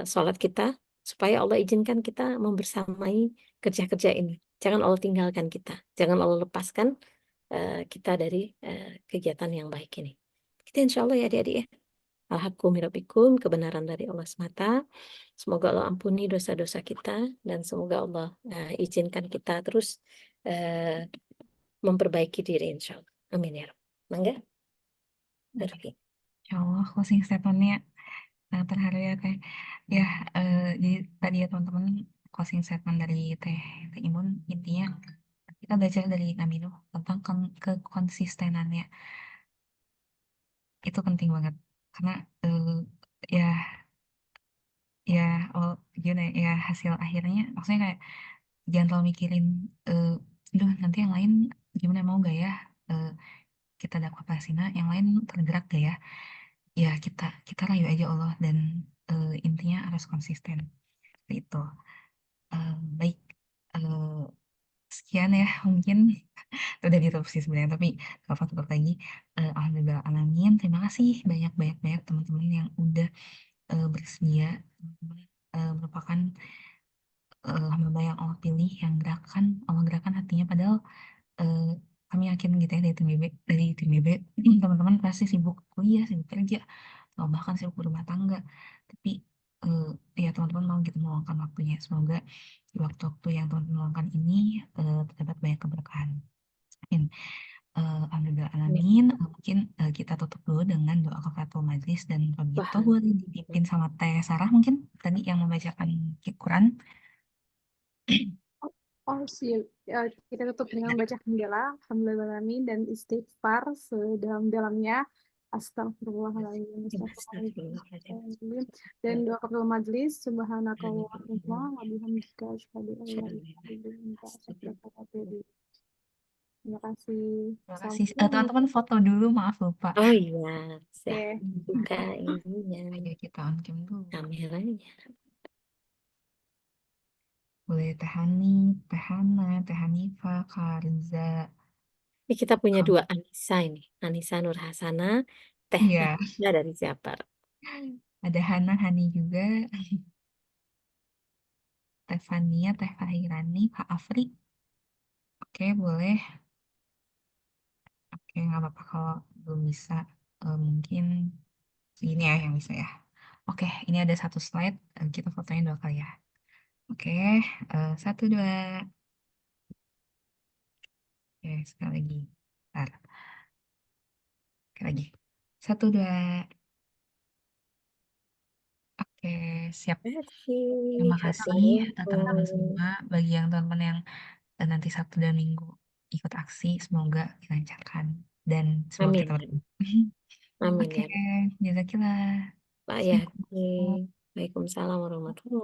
sholat kita, supaya Allah izinkan kita membersamai kerja-kerja ini. Jangan Allah tinggalkan kita. Jangan Allah lepaskan kita dari kegiatan yang baik ini. Kita insya Allah ya adik-adik ya. Al-haqqu min rabbikum, kebenaran dari Allah semata. Semoga Allah ampuni dosa-dosa kita dan semoga Allah izinkan kita terus memperbaiki diri insya Allah. Amin ya Rabb. Mangga? Berarti. Insya Allah closing statementnya terharu ya Teh. Ya, jadi tadi ya teman-teman closing statement dari Teh Imun, intinya kita belajar dari Nabi Nuh tentang kekonsistenannya. Itu penting banget karena ya ya oh gimana ya, hasil akhirnya maksudnya kayak jangan terlalu mikirin duh nanti yang lain gimana, mau gak ya kita dakwah Palestina, yang lain tergerak gak ya, ya kita rayu aja Allah dan intinya harus konsisten. Seperti itu. Baik, eh, sekian ya mungkin udah diinterupsi sebenarnya tapi gak apa-apa, tetap lagi. Alhamdulillah alamin, terima kasih banyak teman-teman yang udah bersedia. Teman-teman merupakan hamba yang Allah pilih, yang Allah gerakan hatinya, padahal eh, kami yakin gitu ya dari tim BB teman-teman pasti sibuk kuliah, sibuk kerja, atau bahkan sibuk berumah tangga, tapi ya teman-teman mau gitu meluangkan waktunya. Semoga di waktu-waktu yang teman-teman luangkan ini terdapat banyak keberkahan. Amin. Alhamdulillah alamin. Mungkin kita tutup dulu dengan doa kafaratul majlis, dan kalau gitu Wah. boleh dipimpin sama Teh Sarah mungkin tadi yang membacakan Quran. Oh, siap. Ya, kita tutup dengan baca hamdalah, alhamdulillahirrahmanirrahim, dan istighfar sedalam-dalamnya. Astagfirullahaladzim, astagfirullahaladzim. Dan doa kafaratul majlis, subhanakallahumma wa bihamdika asyhadu an la ilaha illa anta astaghfiruka wa atubu ilaik. Terima kasih. Terima kasih. Assalamualaikum. Teman-teman foto dulu, maaf lupa. Oh iya, siap. Oke. Buka ininya, Ayo kita on cam dulu. kameranya. Boleh Teh Hani, Teh Hana, Teh Hanifa, Kak Riza. Ini kita punya Kamu. dua Anissa ini. Anissa Nur Hasana, Teh Iya, Anissa dari Jabar. ada Hana, Hani juga. Teh Fania, Teh Fahirani, Kak Afri. Oke, boleh. Oke, nggak apa-apa kalau belum bisa. Mungkin segini ya yang bisa ya. Oke, ini ada satu slide. Kita fotoin 2 kali ya. Oke, 1, 2. Oke, sekali lagi. Bentar. Sekali lagi. 1, 2. Oke, siap. Terima kasih teman-teman semua. Bagi yang teman-teman yang nanti Sabtu dan Minggu ikut aksi, semoga dilancarkan dan semoga Amin. kita bertemu. Amin Oke, ya. jazakillah. Pak ya. Assalamualaikum. Waalaikumsalam warahmatullahi